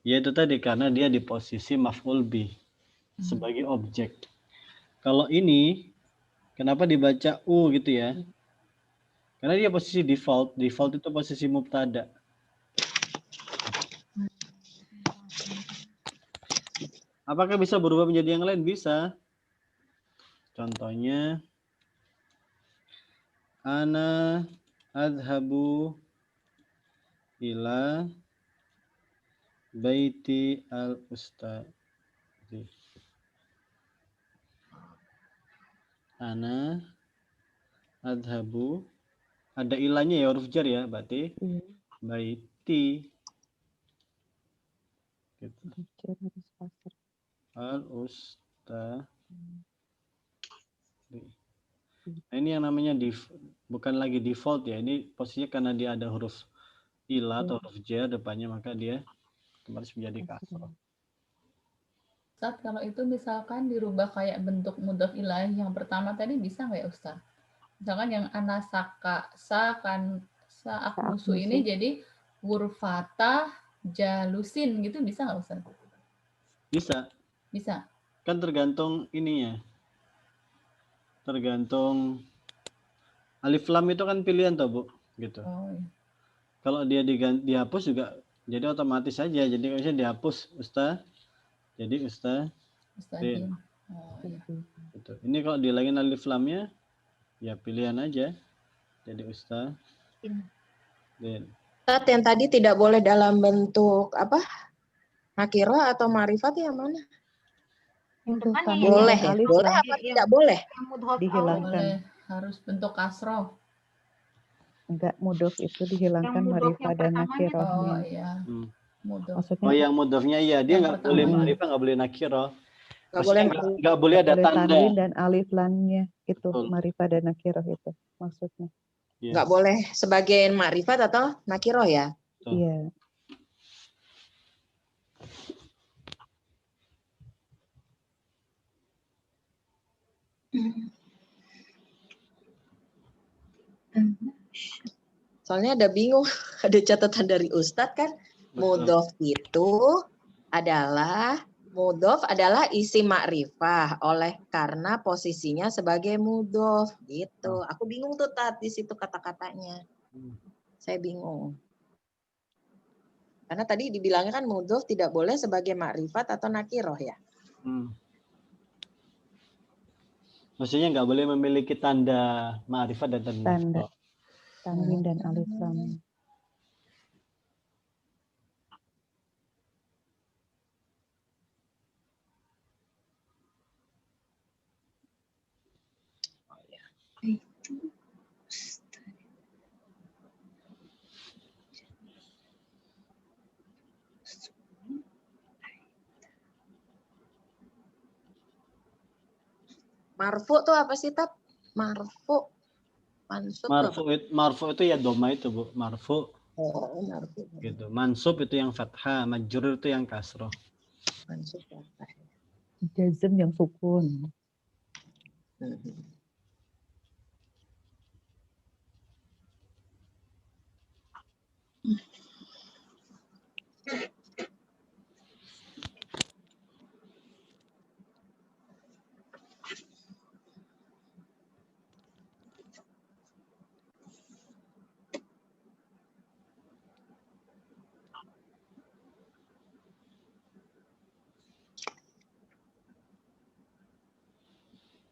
Ya itu tadi karena dia di posisi maf'ul bih sebagai objek. Kalau ini kenapa dibaca U gitu ya? Karena dia posisi default. Default itu posisi mubtada. Apakah bisa berubah menjadi yang lain? Bisa. Contohnya ana adhabu ila baiti al-ustadi. Ana adhabu. Ada ilahnya ya, huruf jar ya, berarti baiti. Gitu. Al-ustadi. Nah, ini yang namanya bukan lagi default ya. Ini posisinya karena dia ada huruf ilah atau huruf jar depannya, maka dia otomatis menjadi kasroh. Ustaz, kalau itu misalkan dirubah kayak bentuk mudhof ilaih yang pertama tadi bisa nggak ya Ustaz? Misalkan yang anasaka aknusu ini jadi ghurfata jalusin gitu, bisa nggak Ustaz? Bisa. Bisa. Kan tergantung ininya. Tergantung alif lam itu kan pilihan toh, Bu, gitu. Oh, iya. Kalau dia dihapus juga jadi otomatis saja. Jadi kalau dihapus ustaz, jadi ustadin. Oh, iya. Gitu. Ini kalau dihilangin alif lamnya, ya pilihan aja. Jadi Ustaz. Din. Ustaz, yang tadi tidak boleh dalam bentuk apa? Nakiro atau ma'rifat yang mana? Boleh ya? Boleh apa tidak boleh? Dihilangkan. Boleh, harus bentuk kasroh. Enggak, mudhof itu dihilangkan ma'rifah dan nakirohnya. Oh iya. Mudhof. Maksudnya Oh yang mudhofnya iya, dia nggak boleh ma'rifah, nggak boleh nakiro. Nggak boleh ada tanda. Tanwin dan alif lamnya itu ma'rifah dan nakiroh itu maksudnya. Nggak boleh sebagai ma'rifat atau nakiro ya? Iya. Soalnya ada bingung, ada catatan dari Ustadz kan, mudhof itu adalah isim ma'rifah oleh karena posisinya sebagai mudhof gitu. Aku bingung tuh Tat di situ kata-katanya. Saya bingung. Karena tadi dibilangnya kan mudhof tidak boleh sebagai ma'rifat atau nakiroh ya. Maksudnya nggak boleh memiliki tanda ma'rifat dan tanda nakiro. Tanwin dan alif lam. Marfu tuh apa sih Tat? Marfu. Marfu itu ya doma itu Bu, marfu. Oh, marfu. Gitu. Mansub itu yang fathah, majrur itu yang kasroh. Mansub fathah. Jazm yang sukun.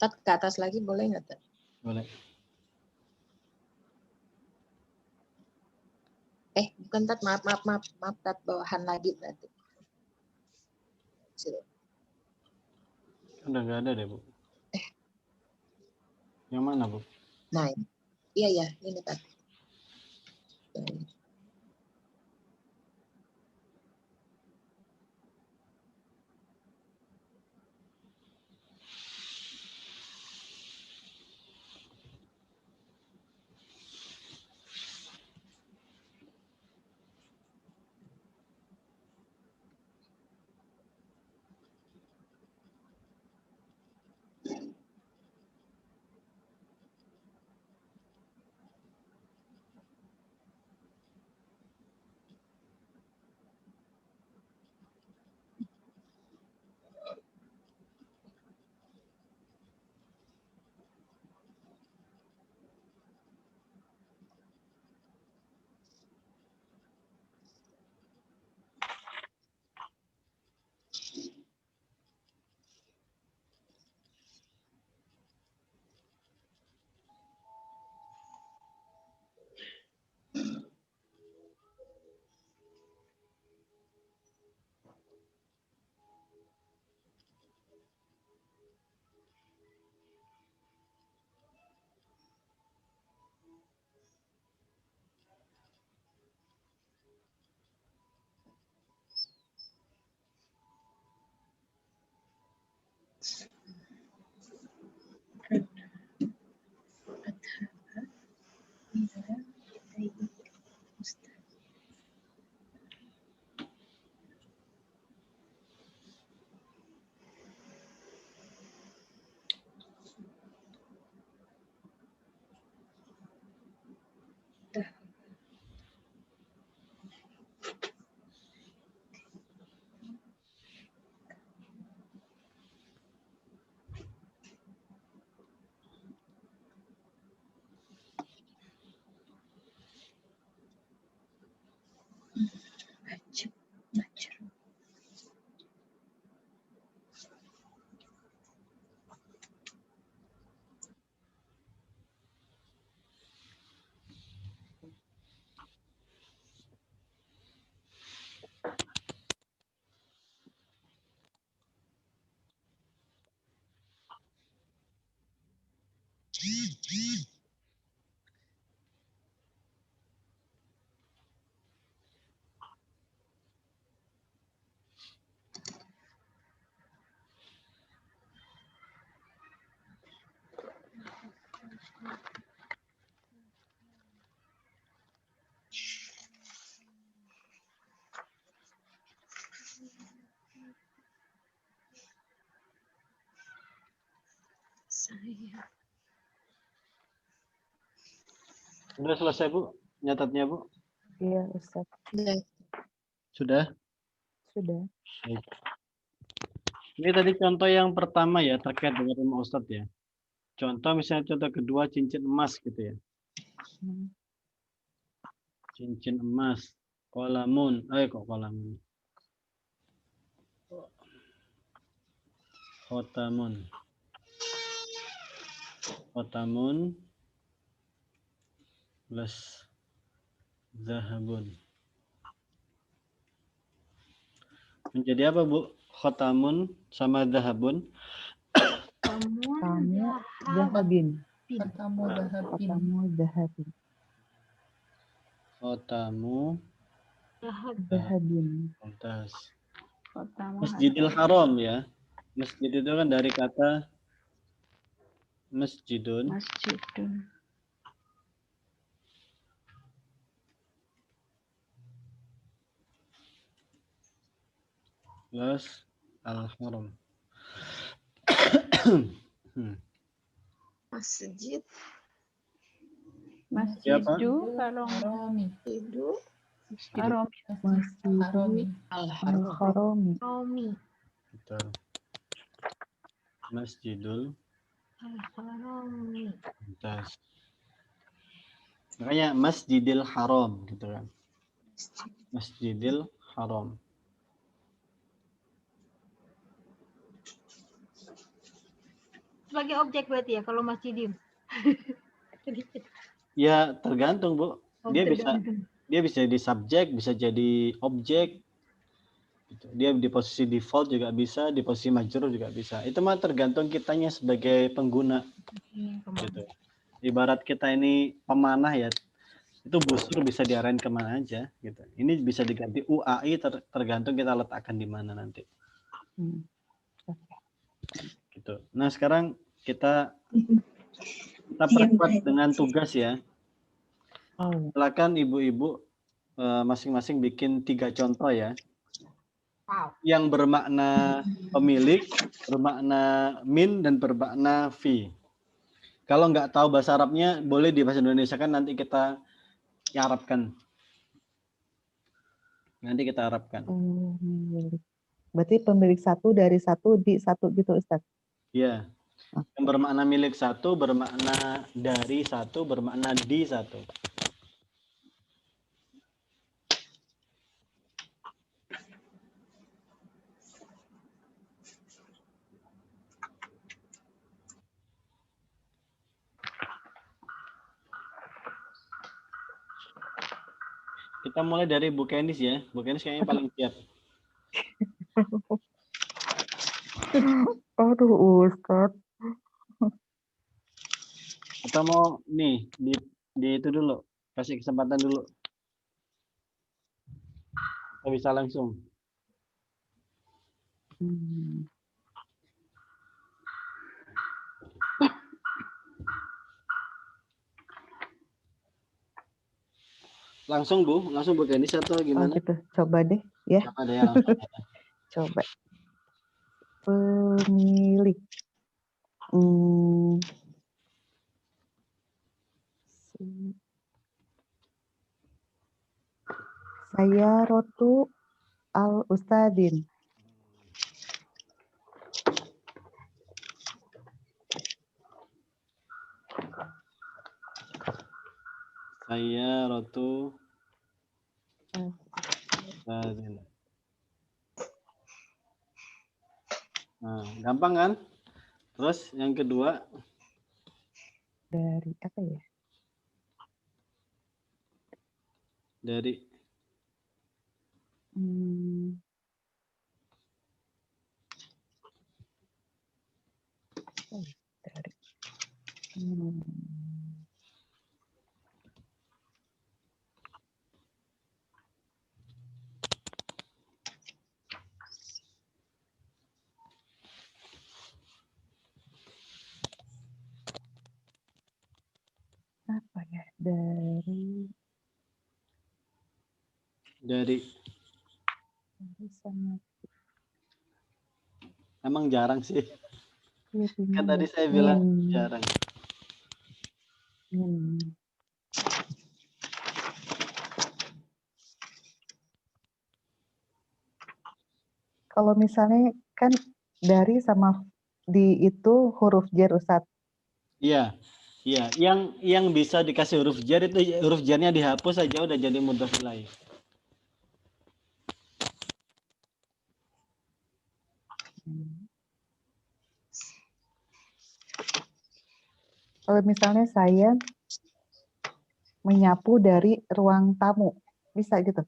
Tat ke atas lagi boleh nggak Tat? Boleh. Bukan Tat, maaf Tat, bawahan lagi berarti. Udah nggak ada deh Bu. Yang mana Bu? Nah, iya ini Tat. Sudah selesai Bu? Nyatatnya Bu? Iya, Ustaz. Sudah? Sudah. Baik. Ini tadi contoh yang pertama ya, terkait dengan rumah Ustadz ya. Contoh misalnya contoh kedua cincin emas gitu ya. Cincin emas. Kolamun. Kok kolamun? Khotamun. Khotamun plus zahabun. Menjadi apa Bu? Khotamun sama zahabun. Kamu zahabin. Khotamu zahabin. Khotamu zahabin. Khotamu Zahabin. Mumtaz. Khotamu Masjidil Haram ya. Masjid itu kan dari kata masjidun. Masjidun. Plus al-haram. Masjid. Masjidu Haromi. Itu. Haromi. Haromi. Al-Harami. Betul. Masjidul Mumtaz. Makanya Masjidil Haram gitu kan. Masjidil Haram. Sebagai objek berarti ya kalau masjidin. Ya tergantung Bu. Dia tergantung. bisa jadi subjek, bisa jadi objek. Gitu. Dia di posisi default juga bisa, di posisi majrur juga bisa. Itu mah tergantung kitanya sebagai pengguna. Gitu. Ibarat kita ini pemanah ya, itu busur bisa diarahin kemana aja. Gitu. Ini bisa diganti UAI tergantung kita letakkan di mana nanti. Gitu. Nah sekarang kita perkuat dengan tugas ya. Silakan ibu-ibu masing-masing bikin 3 contoh ya. Yang bermakna pemilik, bermakna min, dan bermakna fi. Kalau nggak tahu bahasa Arabnya, boleh di bahasa Indonesia kan nanti kita Arabkan. Nanti kita Arabkan. Berarti pemilik satu dari satu di satu gitu Ustaz? Iya. Yang bermakna milik satu, bermakna dari satu, bermakna di satu. Kita mulai dari Bu Kenis ya. Bu Kenis kayaknya paling siap. Aduh Ustaz. Atau mau nih di itu dulu, kasih kesempatan dulu. Kita bisa langsung. Langsung Bu Kenis atau gimana? Oh gitu, coba deh ya. Coba deh ya, langsung ya. Coba. Pemilik. Saya Rotu Al-Ustadin. Saya Rotu Ustadin. Nah, gampang kan? Terus yang kedua dari apa ya? Dari apa ya? Dari sama. Emang jarang sih. Iya, Kan bingung tadi ya. saya bilang Min. jarang. Min. Kalau misalnya kan dari sama di itu huruf jar Ustadz. Iya. Iya, yang bisa dikasih huruf jar itu huruf jarnya dihapus aja udah jadi mudhof ilaih. Kalau misalnya saya menyapu dari ruang tamu, bisa gitu?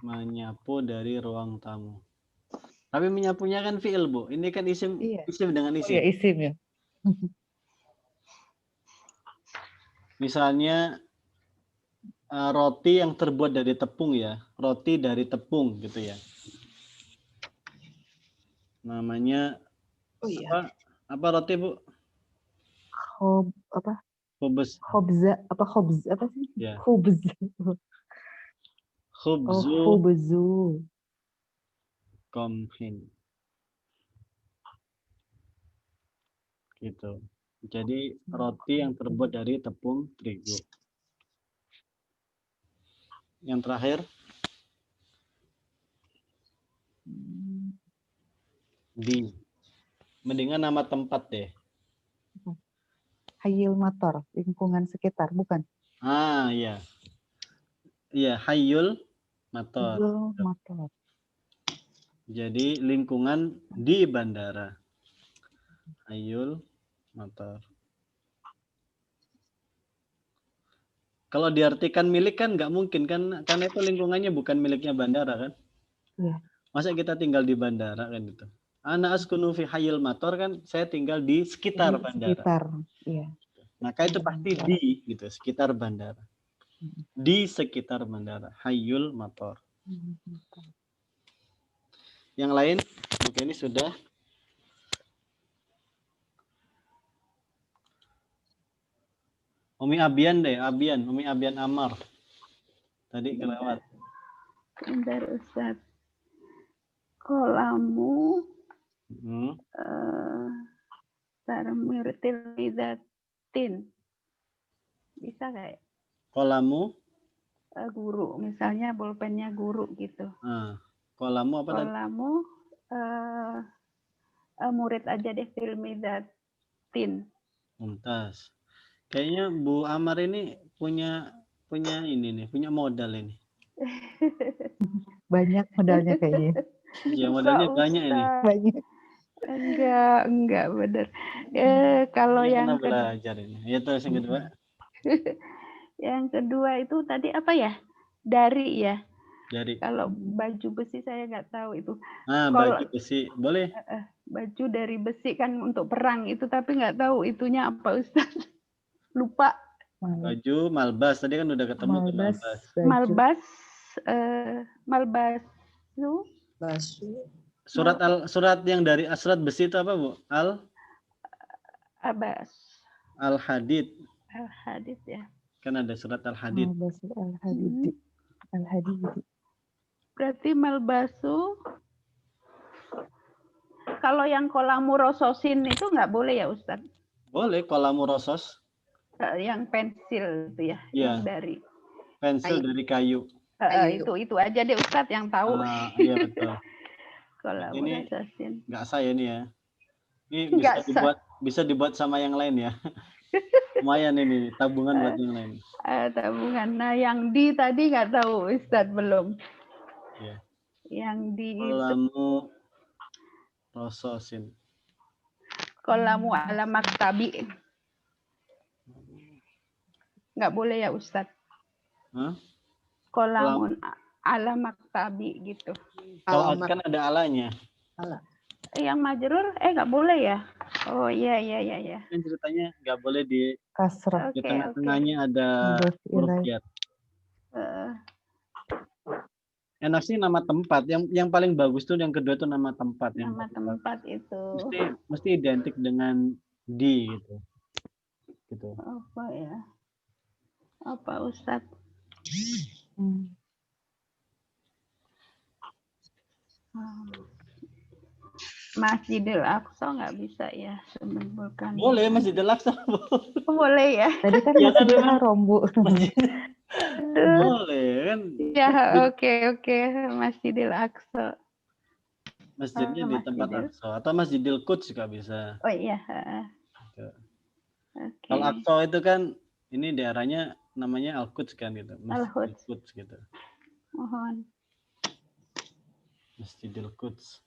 Menyapu dari ruang tamu. Tapi menyapunya kan fi'il, Bu. Ini kan isim, Iya. isim dengan Oh isim. ya, isim ya. Misalnya roti yang terbuat dari tepung ya. Roti dari tepung gitu ya. Namanya apa roti, Bu? Khubz. Khobza apa sih? Ya. Khubz. Khubzu. Oh, khubzu. Komhin. Gitu. Jadi roti yang terbuat dari tepung terigu. Yang terakhir di. Mendingan nama tempat deh. Hayil Mator, lingkungan sekitar, bukan? Iya. Iya, Hayyul Mator. Hayil Mator. Jadi lingkungan di bandara. Hayyul Mator. Kalau diartikan milik kan nggak mungkin kan, karena itu lingkungannya bukan miliknya bandara kan. Iya. Masa kita tinggal di bandara kan gitu. Ana askunu fi Hayyul Mator kan saya tinggal di sekitar bandara. Sekitar, iya. Maka itu pasti di gitu, sekitar bandara. Di sekitar bandara. Hayyul Mator. Yang lain, oke ini sudah. Umi Abian deh, Umi Abian Amar. Tadi kelewat. Bentar Ustaz. Kolamu tarmirtil idatin. Bisa kayak? Kolamu? Guru, misalnya bolpennya guru gitu. Kolamu apa tadi? Kolamu murid aja deh tilmidatin. Mumtaz. Kayaknya Bu Amar ini punya ini nih, punya modal ini. Banyak modalnya kayaknya. Iya, modalnya banyak ini. Banyak. Enggak benar. Kalau Ini yang pernah belajar ini. Ya terus yang kedua. Yang kedua itu tadi apa ya? Dari ya. Dari. Kalau baju besi saya nggak tahu itu. Baju besi boleh. Baju dari besi kan untuk perang itu, tapi nggak tahu itunya apa Ustaz. Lupa. Baju malbas tadi kan udah ketemu Malbas. Malbas. Malbasu. Surat yang dari surat besi itu apa, Bu? Abbas. Al-Hadid. Al-Hadid ya. Kan ada surat Al-Hadid. Al-Hadid. Al-Hadid. Berarti malbasu. Kalau yang kolamu rososin itu nggak boleh ya Ustaz? Boleh, kolamu rosos. Yang pensil itu ya, yang dari pensil dari kayu. Itu aja deh Ustaz yang tahu. Iya betul. Kolamu rososin. Nggak saya ini ya. Ini bisa dibuat sama yang lain ya. Lumayan ini tabungan buat yang lain. Tabungan. Nah yang di tadi nggak tahu Ustaz belum. Ya. Yang di kolamu rososin. Kolamu ala maktabi. Nggak boleh ya Ustaz. Kolamun ala maktabi gitu. Kalau kan ada alanya. Yang majrur nggak boleh ya. Oh iya. Kan ceritanya nggak boleh di kasrah. Di tengah-tengahnya ada huruf jar. Enak sih nama tempat. Yang paling bagus tuh yang kedua tuh nama tempat. Nama tempat itu. Mesti identik dengan di gitu. Apa ya? Apa Ustaz? Masjidil Aqsa nggak bisa ya, bukan. Boleh Masjidil Aqsa. Boleh ya. Tadi kan Ya kan Masjidil memang Haram, Bu. Aduh. boleh kan. Ya, oke. Masjidil Aqsa. Masjidnya di tempat Aqsa atau Masjidil Quds juga bisa. Oh iya. Okay. Kalau Aqsa itu kan ini daerahnya namanya Al-Quds kan gitu. Masjidil Quds gitu. Mohon. Masjidil Quds.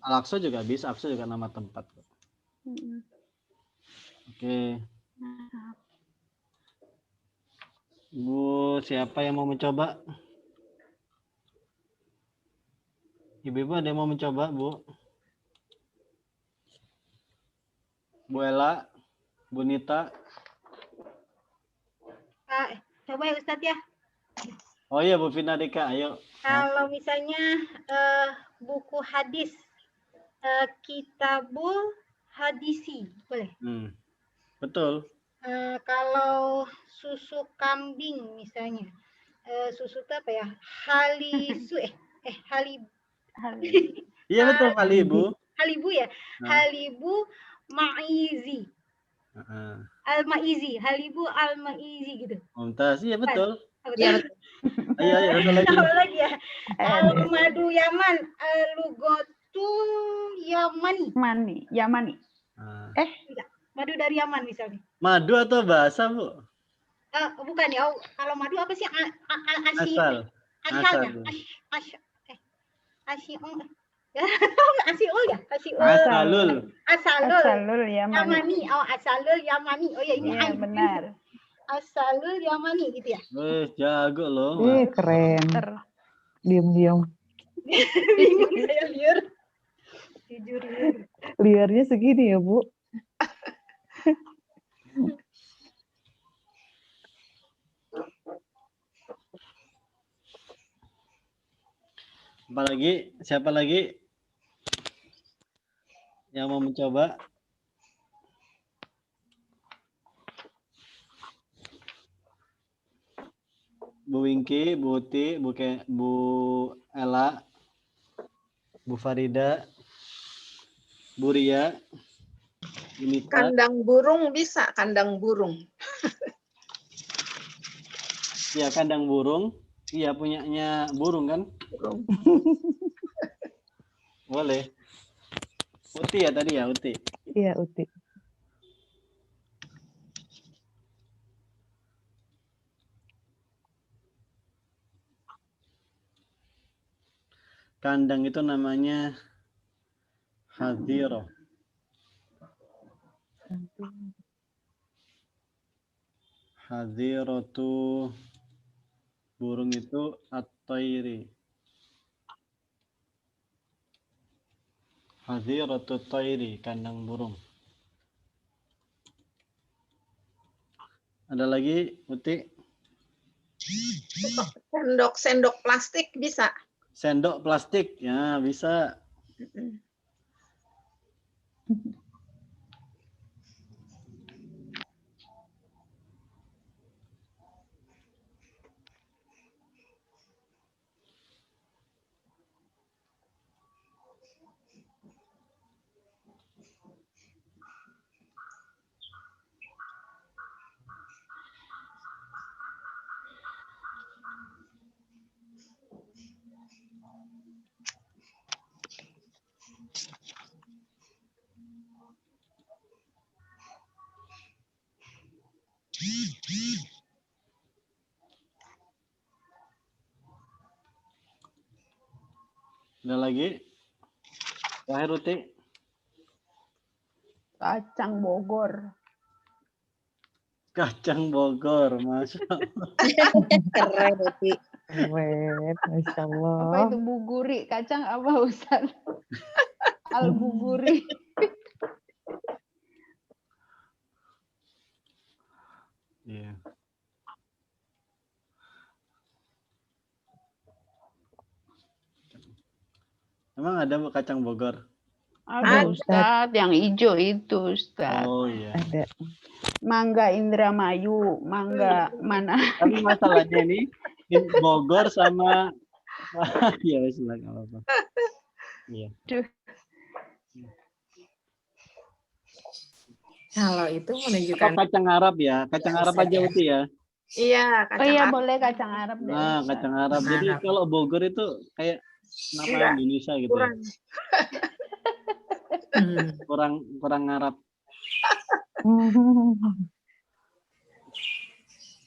Al-Aqsa juga bisa, Aqsa juga nama tempat. Oke. Bu, siapa yang mau mencoba? Ibu-ibu ada yang mau mencoba, Bu? Bu Ella, Bu Nita. Coba ya Ustadz ya. Oh iya, Bu Vina Dika, ayo. Kalau misalnya buku hadis, Kitabul Hadisi, boleh? Betul. Kalau susu kambing misalnya, susu itu apa ya? Halisu, Iya betul, Halibu. Halibu ya, Halibu Maizi. Al-Maizi, Halibu Al-Maizi gitu. Mumtaz, iya betul. Iya. Ayo, ada lagi. Apa lagi ya? Al-Madu Yaman, Al-Lugotu Yamani. Yamani. Madu dari Yaman misalnya. Madu atau bahasa, Bu? Bukan ya. Kalau madu apa sih? Asal. Asalnya. Asyul ya? Asalul Yamani. Asalul Yamani. Oh ya ini benar. Asalul Yamani gitu ya. Jago loh. Keren. Diam-diam. Bingung saya liar. Jujur liar. Liarnya segini ya, Bu. Apalagi? Siapa lagi yang mau mencoba? Bu Wingki, Bu Uti, Bu Ella, Bu Farida, Bu Ria, Unita. Kandang burung bisa, kandang burung. Iya, kandang burung. Iya, punyanya burung kan? Burung. Boleh. Uti ya tadi ya, Uti? Iya, Uti. Kandang itu namanya hadiro. Hadirotu burung itu at-tairi. Hadiratu tairi, kandang burung. Ada lagi, Uti? Sendok plastik bisa. Sendok plastik, ya bisa. Ada lagi? Terakhir, Uti. Kacang Bogor. Kacang Bogor, Masya Allah. Keren, Uti. Keren, Masya Allah. Apa itu buguri? Kacang apa, Ustaz? Al-buguri. Iya. Emang ada kacang Bogor? Ada, Ustaz, yang hijau itu, Ustaz. Oh iya. Ada. Mangga Indramayu, mangga mana? Tapi masalahnya ini Bogor sama Iya, bismillah, nggak apa-apa. Iya. Kalau itu Atau menunjukkan kacang Arab ya, kacang Arab Ustaz aja ya. Uti ya. Iya, Oh kacang iya Arab. boleh kacang Arab deh. Nah, Ustaz. kacang Arab. Jadi Arab. kalau Bogor itu kayak nama Enggak, Indonesia gitu ya. kurang. Kurang Arab.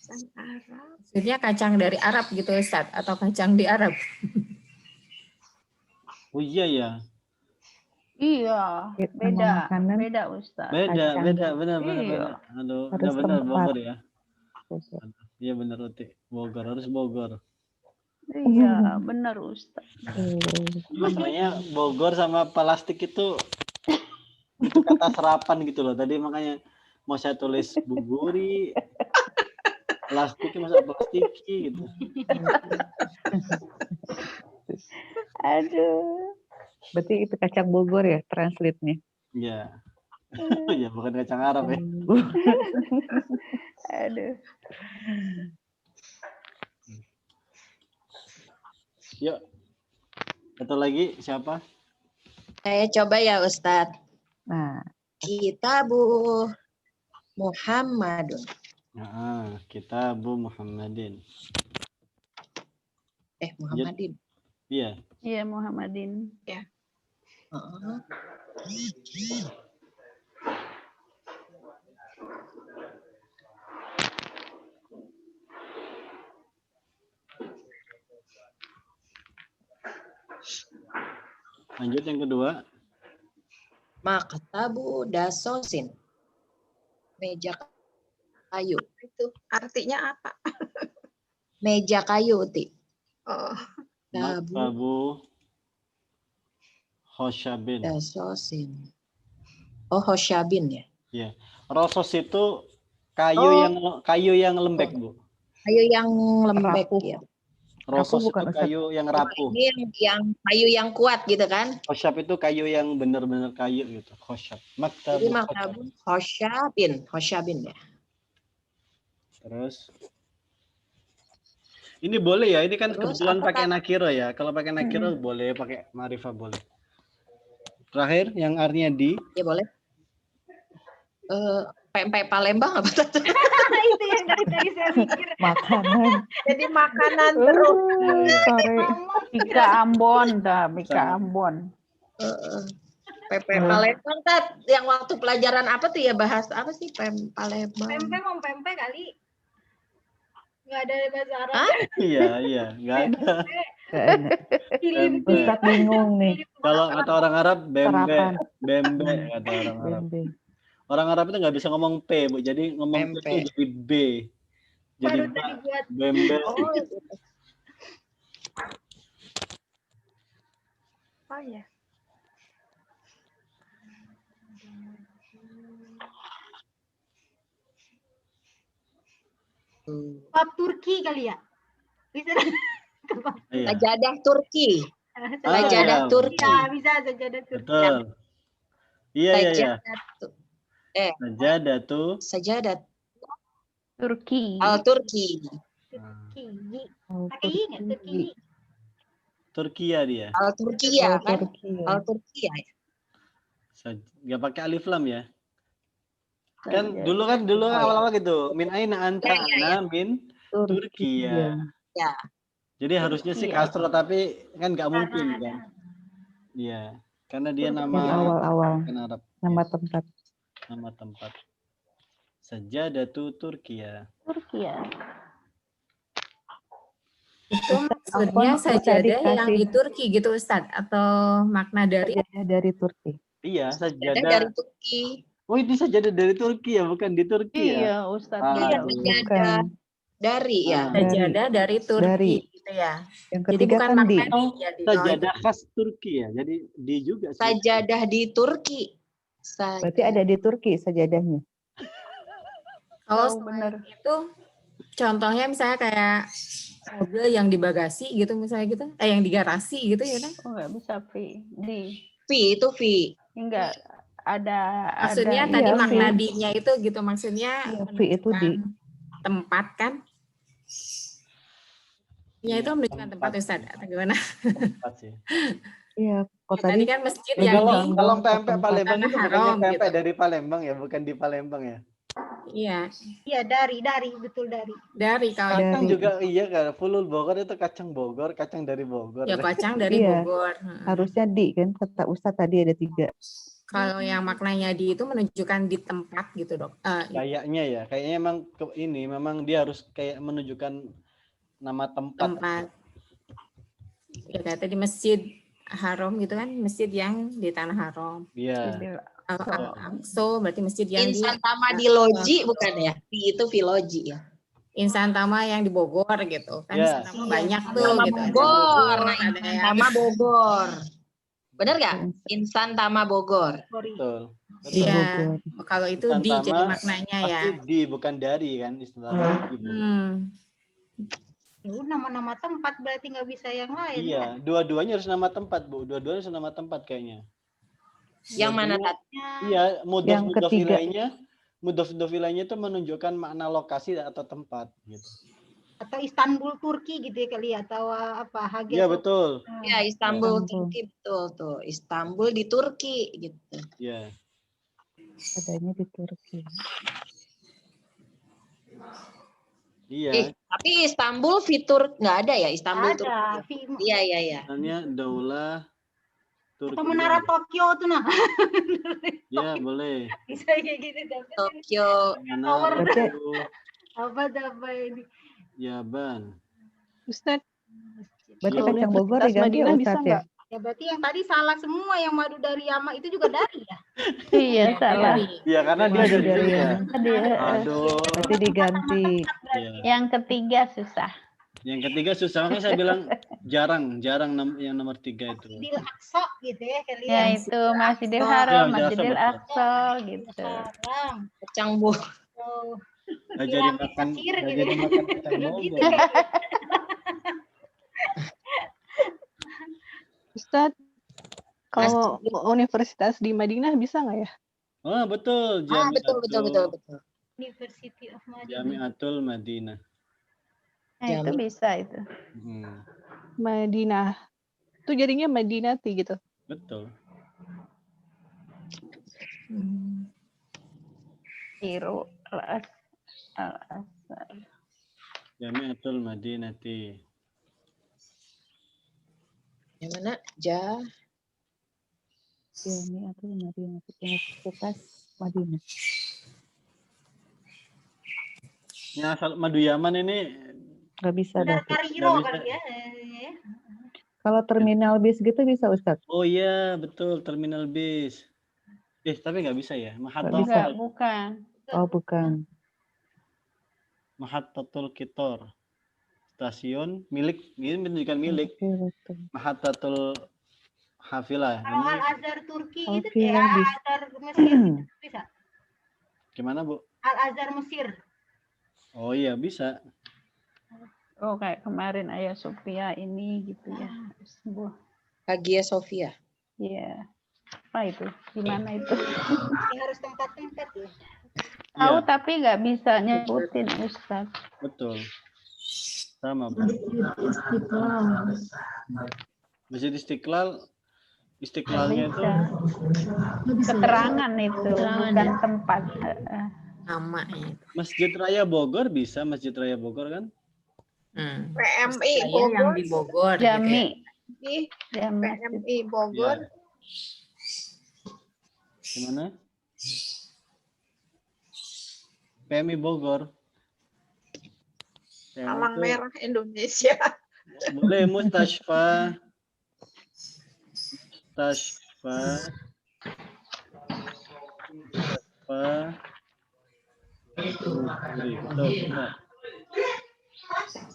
Kacang Arab. Maksudnya kacang dari Arab gitu Ustaz atau kacang di Arab? Oh iya ya. Iya, Nama beda, makanan beda Ustaz. Beda, kacang. benar, Iya. benar. Aduh, Harus udah benar tempat. Bogor ya. Terus ya. Iya benar Uti. Bogor, harus Bogor. Iya, benar Ustaz. Makanya Bogor sama plastik itu kata serapan gitu loh. Tadi makanya mau saya tulis buburi, plastiknya masa plastiki gitu. Aduh. Berarti itu kacang Bogor ya translate-nya. Iya. Ya bukan kacang Arab ya. Aduh. Yuk. Satu lagi siapa? Saya coba ya Ustadz. Nah, Kitabu Muhammadun. Nah, Kitabu Muhammadin. Muhammadin. Iya. Iya Muhammadin. Ya. Lanjut yang kedua. Maktabu dasosin. Meja kayu. Itu artinya apa? Meja kayu, Ti. Oh, Maktabu Hosyabin. dasosin. Oh, Hosyabin ya. Iya. Rosos itu kayu yang lembek, Bu. Kayu yang lembek Rapuh. ya. Rosos bukan, itu Ustaz. kayu yang rapuh. Ini yang kayu yang kuat gitu kan. Khosyab itu kayu yang benar-benar kayu gitu. Khosyab. Jadi Maktabu maktabu Hosyabin. Hosyabin ya. Terus ini boleh ya, ini kan Terus kebetulan apa, pakai Kak? nakiro ya. Kalau pakai nakiro boleh, pakai marifah boleh. Terakhir yang artinya di. Ya boleh. Pempek Palembang apa tuh? Itu yang dari tadi saya pikir. makanan. jadi makanan terus. Sore. Pika Ambon, dah, Pika Ambon. Pempek Palembang, Tat. Yang waktu pelajaran apa tuh ya, bahas apa sih pempek Palembang? Pempek kali. Nggak ada bahasa Arab. Hah? Iya, nggak ada. Nggak ada. Kilimpi. Ustaz bingung nih. Kalau kata orang Arab, Sarapan. bembe kata orang Arab. Bembe. Orang Arab itu nggak bisa ngomong P, Bu. Jadi ngomong P itu Pempek. jadi B. Jadi Baru tadi buat. bembe. Oh, gitu. Oh ya. Bab Turki kali ya. Bisa. Iya. Sajadah Turki. Ah, Sajadah iya. Turki. Ya, bisa sajadah Turki. Betul. Iya. Sajadah Sajadatu. Sajadah Turki. Al-Turki. Turki. Oh, Pakai i nggak Turki? Turkiya dia. Al-Turkiya kan? Turki ya. Al-Turkiya. Nggak pakai alif lam ya. Kan dulu awal-awal gitu. Min aina anta ana min Turkiya. Ya. Jadi harusnya sih kasro tapi kan nggak mungkin kan. Iya. Karena dia Yang nama awal-awal. bukan Arab. Nama tempat. Nama tempat. Sajadatu Turkiya. Turki ya. Itu maksudnya Ampun, sajadah tadi yang di kasih- Turki gitu Ustadz atau makna dari Sajadah dari Turki. Iya, Sajadah sajadah. dari Turki. Oh, ini sajadah dari Turki ya, bukan di Turki ya? Iya Ustaz. Ah, Iya, aduh. sajadah Bukan. dari ya. sajadah dari Turki Dari. gitu ya. Yang Jadi ketiga bukan kan di. makna di ya di. Sajadah khas Turki ya. Jadi di juga sih. Sajadah di Turki. Berarti ada di Turki sajadahnya. Kalau Tahu benar bener. itu contohnya misalnya kayak mobil yang di bagasi gitu misalnya gitu, yang di garasi gitu ya kan? Oh nggak bisa V. Di. V itu V. Enggak ada. Maksudnya ada, tadi iya, makna V. di-nya itu gitu maksudnya Iya, V itu di. menunjukkan tempat kan? Ya itu menunjukkan tempat Ustaz atau gimana? Tempat sih. Iya, kok Ya, tadi tadi kan masjid Ya, yang kalau di pempek Palembang Tanah itu bukannya Haram pempek gitu. dari Palembang ya, bukan di Palembang ya. Iya, Iya, dari betul dari. dari kalau Kacang Dari. juga iya kan, fulul Bogor itu kacang Bogor, kacang dari Bogor. ya kacang dari Iya, Bogor. harusnya di kan kata Ustadz tadi ada 3. Kalau yang maknanya di itu menunjukkan di tempat gitu dok. Kayaknya ya, kayaknya emang ini memang dia harus kayak menunjukkan nama tempat. Ya kayak tadi Masjid Haram gitu kan, masjid yang di Tanah Haram. Iya. Al-Aqsa berarti masjid yang Insan Tama di Loji bukan ya? Di itu Filoji ya. Insan Tama yang di Bogor gitu kan. Ya. Insan Tama banyak tuh Tama gitu. Bogor, nah Ada Insan yang Tama Bogor. Bener nggak? Insan Tama Bogor. Betul. Iya. Kalau itu Insan di Tama jadi maknanya ya. pasti di bukan dari kan istilahnya. Nama-nama tempat berarti nggak bisa yang lain. Iya, dua-duanya harus nama tempat, Bu. Dua-duanya harus nama tempat kayaknya. Yang mana tadi? Iya, Yang ketiga. mudhof ilainya itu menunjukkan makna lokasi atau tempat gitu. Atau Istanbul Turki gitu ya kali ya, atau apa Hagia Iya, betul. Ya, Istanbul Turki betul tuh. Istanbul di Turki gitu. Iya. Adanya di Turki. Iya. Tapi Istanbul fitur nggak ada ya Istanbul ada. Turki. Iya. Namanya Daulah Turki. Atau menara Tokyo tuh nah. Iya, boleh. Bisa kayak gitu. Tokyo. Tower. Berarti Apa ini? Yaban. Ustadz. Berarti Ya, kacang Bogor diganti Madinah bisa Ustadz ya? nggak? Ya berarti yang tadi salah semua, yang madu dari Yama itu juga dari ya? Iya, salah. Iya, karena dia Madu dari dari juga. yang Aduh. berarti diganti. Iya. Yang ketiga susah. Yang ketiga susah, makanya saya bilang jarang yang nomor 3 itu. Masjidil Aqsa gitu ya kali Ya itu Masjidil Haram, Masjidil Aqsa gitu. Kacang Bogor. Nggak jadi makan kacang Bogor. Ustadz, kalau universitas di Madinah bisa nggak ya? Oh betul, betul. University of Madinah. Jamiatul Madinah. Nah, itu bisa itu. Madinah. Itu jadinya Madinati gitu. Betul. Iru al-Asar. Jamiatul Madinati. Yang mana? Jamiatul Madinah, Universitas Madinah. Yang asal Madu Yaman ini nggak bisa dah. Kariro kali ya. Kalau terminal bis gitu bisa Ustadz? Oh iya betul, terminal bis. Tapi nggak bisa ya? Enggak, bukan. Oh bukan. Mahattatul Kitor. Stasiun milik, ini menunjukkan milik. Mahattatul Hafilah. Kalau Al-Azhar Turki itu Hafilah ya, Al-Azhar Mesir bisa. Gimana Bu? Al-Azhar Mesir. Oh iya bisa. Oh kayak kemarin Ayah Sofia ini gitu ya. Hagia Sophia. Iya. Apa itu? Gimana itu? Ini harus tempat-tempat ya. Tahu tapi nggak bisa nyebutin Ustaz. Betul. Sama Bu. Masjid Istiqlalnya itu keterangan itu, bukan tempat. Nama Masjid Raya Bogor bisa, Masjid Raya Bogor kan? PMI Bogor. Yang di Bogor. Jami. Gitu ya. PMI Bogor. Ya. Gimana? PMI Bogor. Palang Merah Indonesia. Boleh Mustashfa.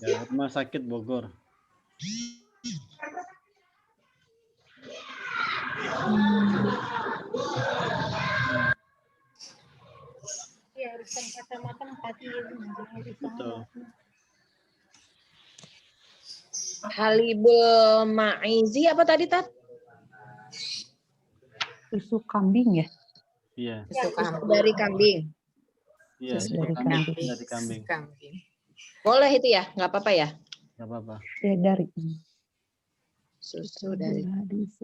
Ya, Rumah Sakit Bogor. Ya harus tempat sama tempat Betul. Halibul Maizi apa tadi Tat? Susu kambing ya? Iya. Susu dari kambing. Iya, Susu dari dari kambing. Boleh itu ya, nggak apa-apa ya? Nggak apa-apa. Ya dari Susu dari hadis.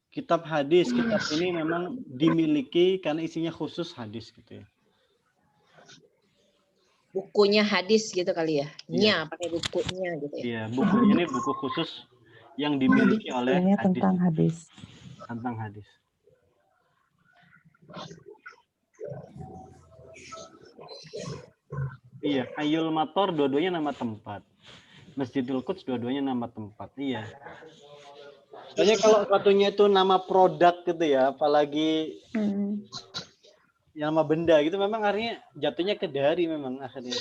Kitab hadis, kitab ini memang dimiliki karena isinya khusus hadis gitu ya. bukunya hadis gitu kali ya. Iya. Nya pakai bukunya gitu ya. Iya, bukunya ini buku khusus yang dimiliki oleh Ini hadis. tentang hadis. Tentang hadis. Iya, Hayyul Mator dua-duanya nama tempat. Masjidil Quds dua-duanya nama tempat. Iya. Soalnya kalau satunya itu nama produk gitu ya, apalagi nama benda gitu, memang artinya jatuhnya ke dari memang akhirnya.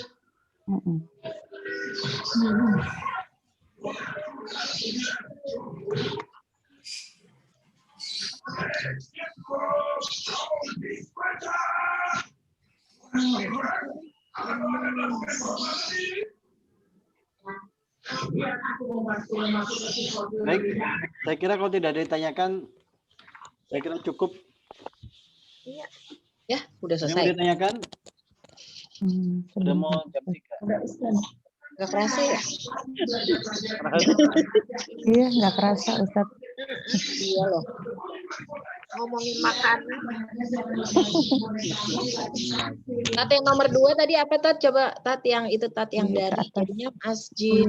Baik, saya kira kalau tidak ada ditanyakan, saya kira cukup. Iya. Ya, udah Yang selesai. mau ditanyakan? Sudah mau jam 3. Nggak kerasa ya? Iya, nggak kerasa Ustaz. Iya loh. Ngomongin makan. Tat yang nomor 2 tadi apa Tat? Coba Tat yang itu Tat yang Iya, dari ke atas. jadinya masjid.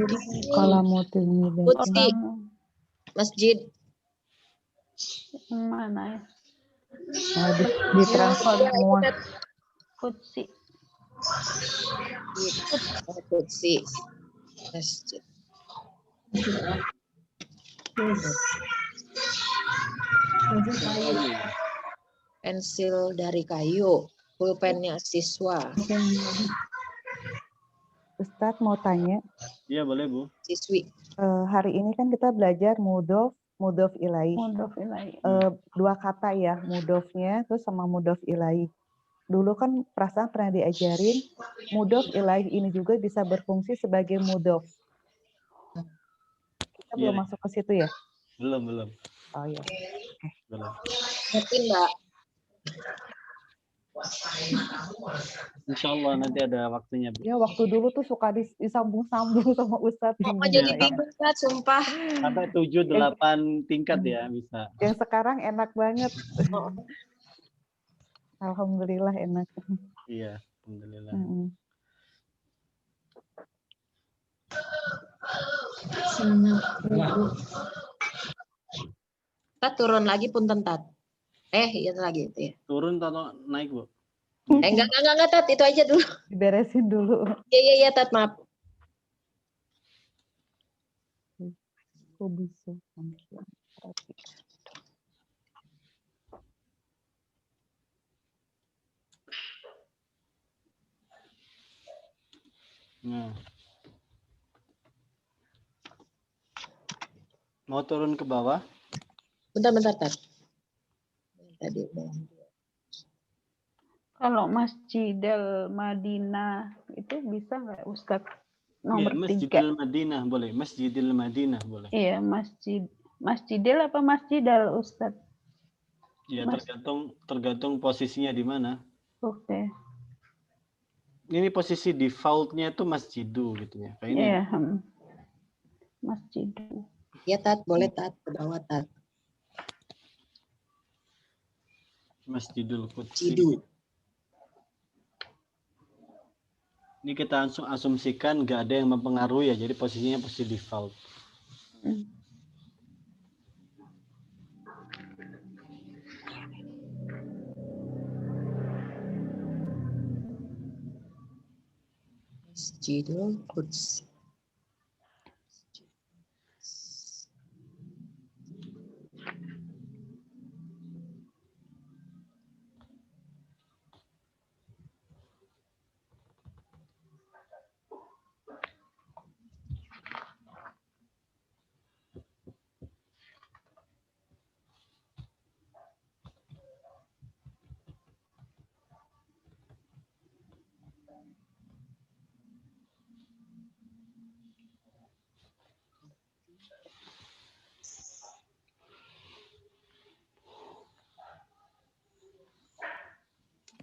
Qalamutil Midat. Qudsi. Masjid. Mana ya? Nah, di transfer semua. Qudsi. Qudsi. Masjid. Pensil dari kayu. Pulpennya siswa. Ustadz mau tanya. Iya boleh Bu. Siswi. Hari ini kan kita belajar mudhof ilaih. Mudhof ilaih. 2 kata ya, mudhofnya terus sama mudhof ilaih. Dulu kan perasaan pernah diajarin mudhof ilaih ini juga bisa berfungsi sebagai mudhof. Kita belum masuk ke situ ya? Belum. Oh iya. Belum. Mungkin Mbak. Insya Allah nanti ada waktunya Bu. Ya waktu dulu tuh suka disambung-sambung sama Ustadz. Oh, jadi bingung Tat, sumpah. Sampai 7-8 tingkat ya bisa. Yang sekarang enak banget. Alhamdulillah enak. Iya, alhamdulillah. Tat turun lagi punten Tat. Iya lagi itu ya. Turun atau naik Bu? Enggak Tat, itu aja dulu. Diberesin dulu. Iya Tat, maaf. Kok bisa? Nah. Mau turun ke bawah? Bentar Tat. Tadi Kalau Masjidil Madinah itu bisa nggak Ustadz? Nomor 3. Masjidil Madinah boleh. Masjidil Madinah boleh. Iya, Masjidil apa Masjidal Ustadz? Ya tergantung posisinya di mana. Oke. Ini posisi defaultnya itu masjidu gitu ya. Kayak ini. Iya, masjidu. Ya Tat, boleh Tat, ke bawah Tat. Masjidul Qudsi. Ini kita langsung asumsikan nggak ada yang mempengaruhi ya, jadi posisinya posisi default. Masjidul Quds.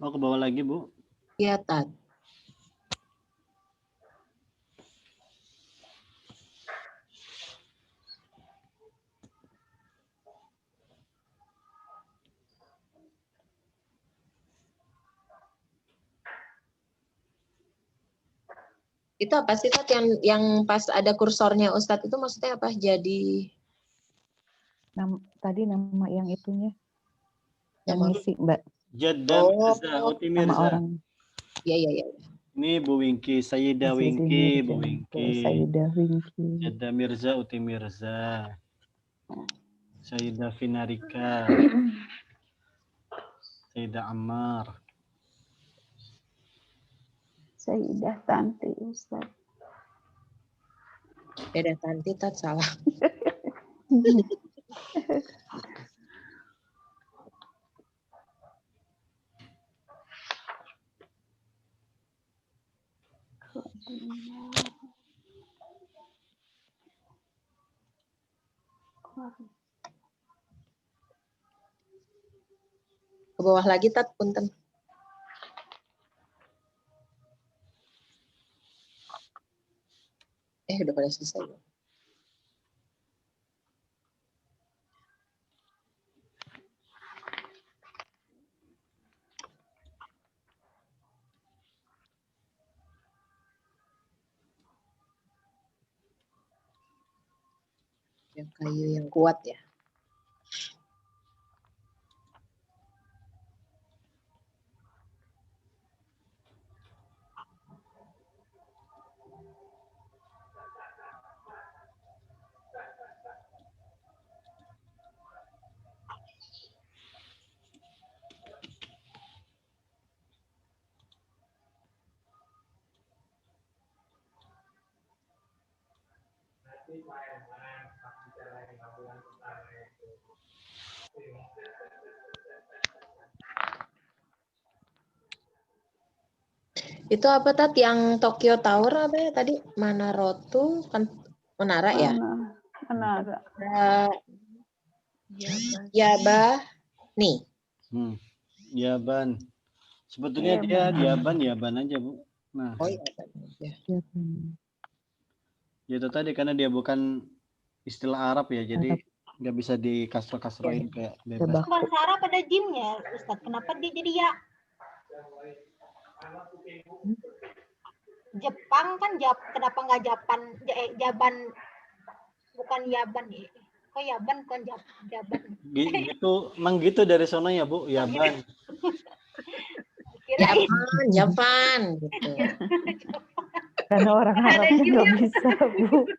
Oh, ke bawah lagi, Bu. Iya, Tat. Itu apa sih, Tat, yang pas ada kursornya Ustadz itu maksudnya apa? Jadi Tadi nama yang itunya. Yang Nama- ngisi, Mbak. Jadda Mirza, Uti Nama Mirza. orang. Iya. Ini Bu Wingki, Sayyidah Wingki, Bu Wingki. Sayyidah Wingki. Jadda Mirza, Uti Mirza. Sayyidah Finarika. Sayyidah Ammar. Sayyidah Tanti, Ustaz. Beda Tanti, Tat, salah. Ke bawah lagi, Tat, punten. Udah pada selesai. Yang kayu yang kuat ya. Itu apa, Tat, yang Tokyo Tower apa ya tadi? Manarotu kan menara ya? Menara. Yaba nih. Yaban. Sebetulnya dia Yaban aja, Bu. Nah. Oh iya. Ya itu tadi karena dia bukan istilah Arab ya, jadi nggak bisa dikasro-kasroin kayak bebas. Bahasa Arab ada jimnya, Ustaz. Kenapa dia jadi ya? Jepang kan kenapa nggak Jaban, bukan Yaban ya? Kok Yaban bukan Jaban? Gitu, emang gitu dari sono ya, Bu, Yaban. Japan gitu. Karena orang Arabnya nggak bisa, Bu.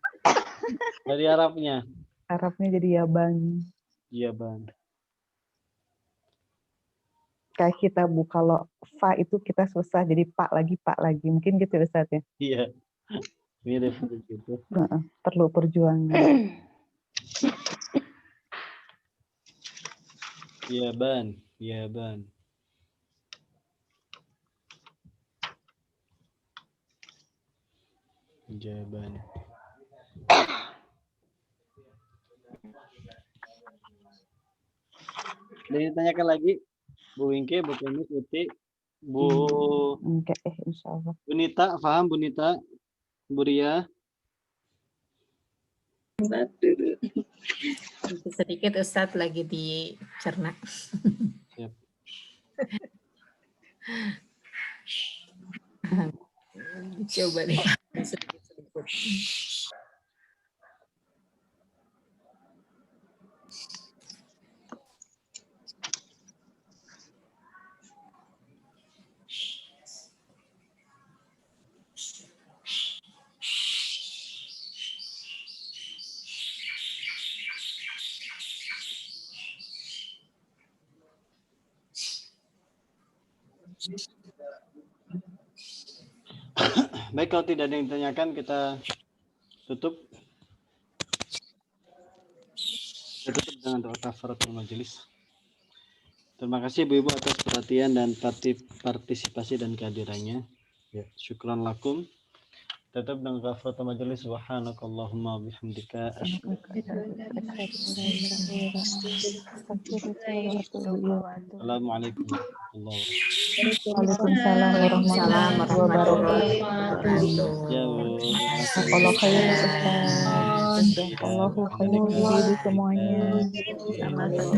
Dari Arabnya. Arabnya jadi Yaban. Yaban. Kayak kita, Bu, kalau fa itu kita susah jadi pak lagi. Mungkin gitu Ustaz ya? Iya. Mirip gitu. Perlu perjuangan. Yaban. Jaban. Ada yang ditanyakan lagi? Bu Wingke, Bu Kemis, Uti, Bu Insyaallah. Bu Nita, paham Bu Nita? Bu Ria? Sedikit Ustadz lagi dicerna. Siap. Coba deh sedikit. Baik, kalau tidak ada yang ditanyakan, kita tutup. Kita tutup dengan doa kafaratul majelis. Terima kasih Ibu-Ibu atas perhatian dan partisipasi dan kehadirannya. Ya, syukran lakum. tutup dengan kafaratul majelis. Subhanakallahumma bihamdika asyhadu Assalamualaikum warahmatullahi wabarakatuh. Waalaikumsalam warahmatullahi wabarakatuh. Ya, Kalau khair Ustaz. Allahu khair di semuanya. Termasuk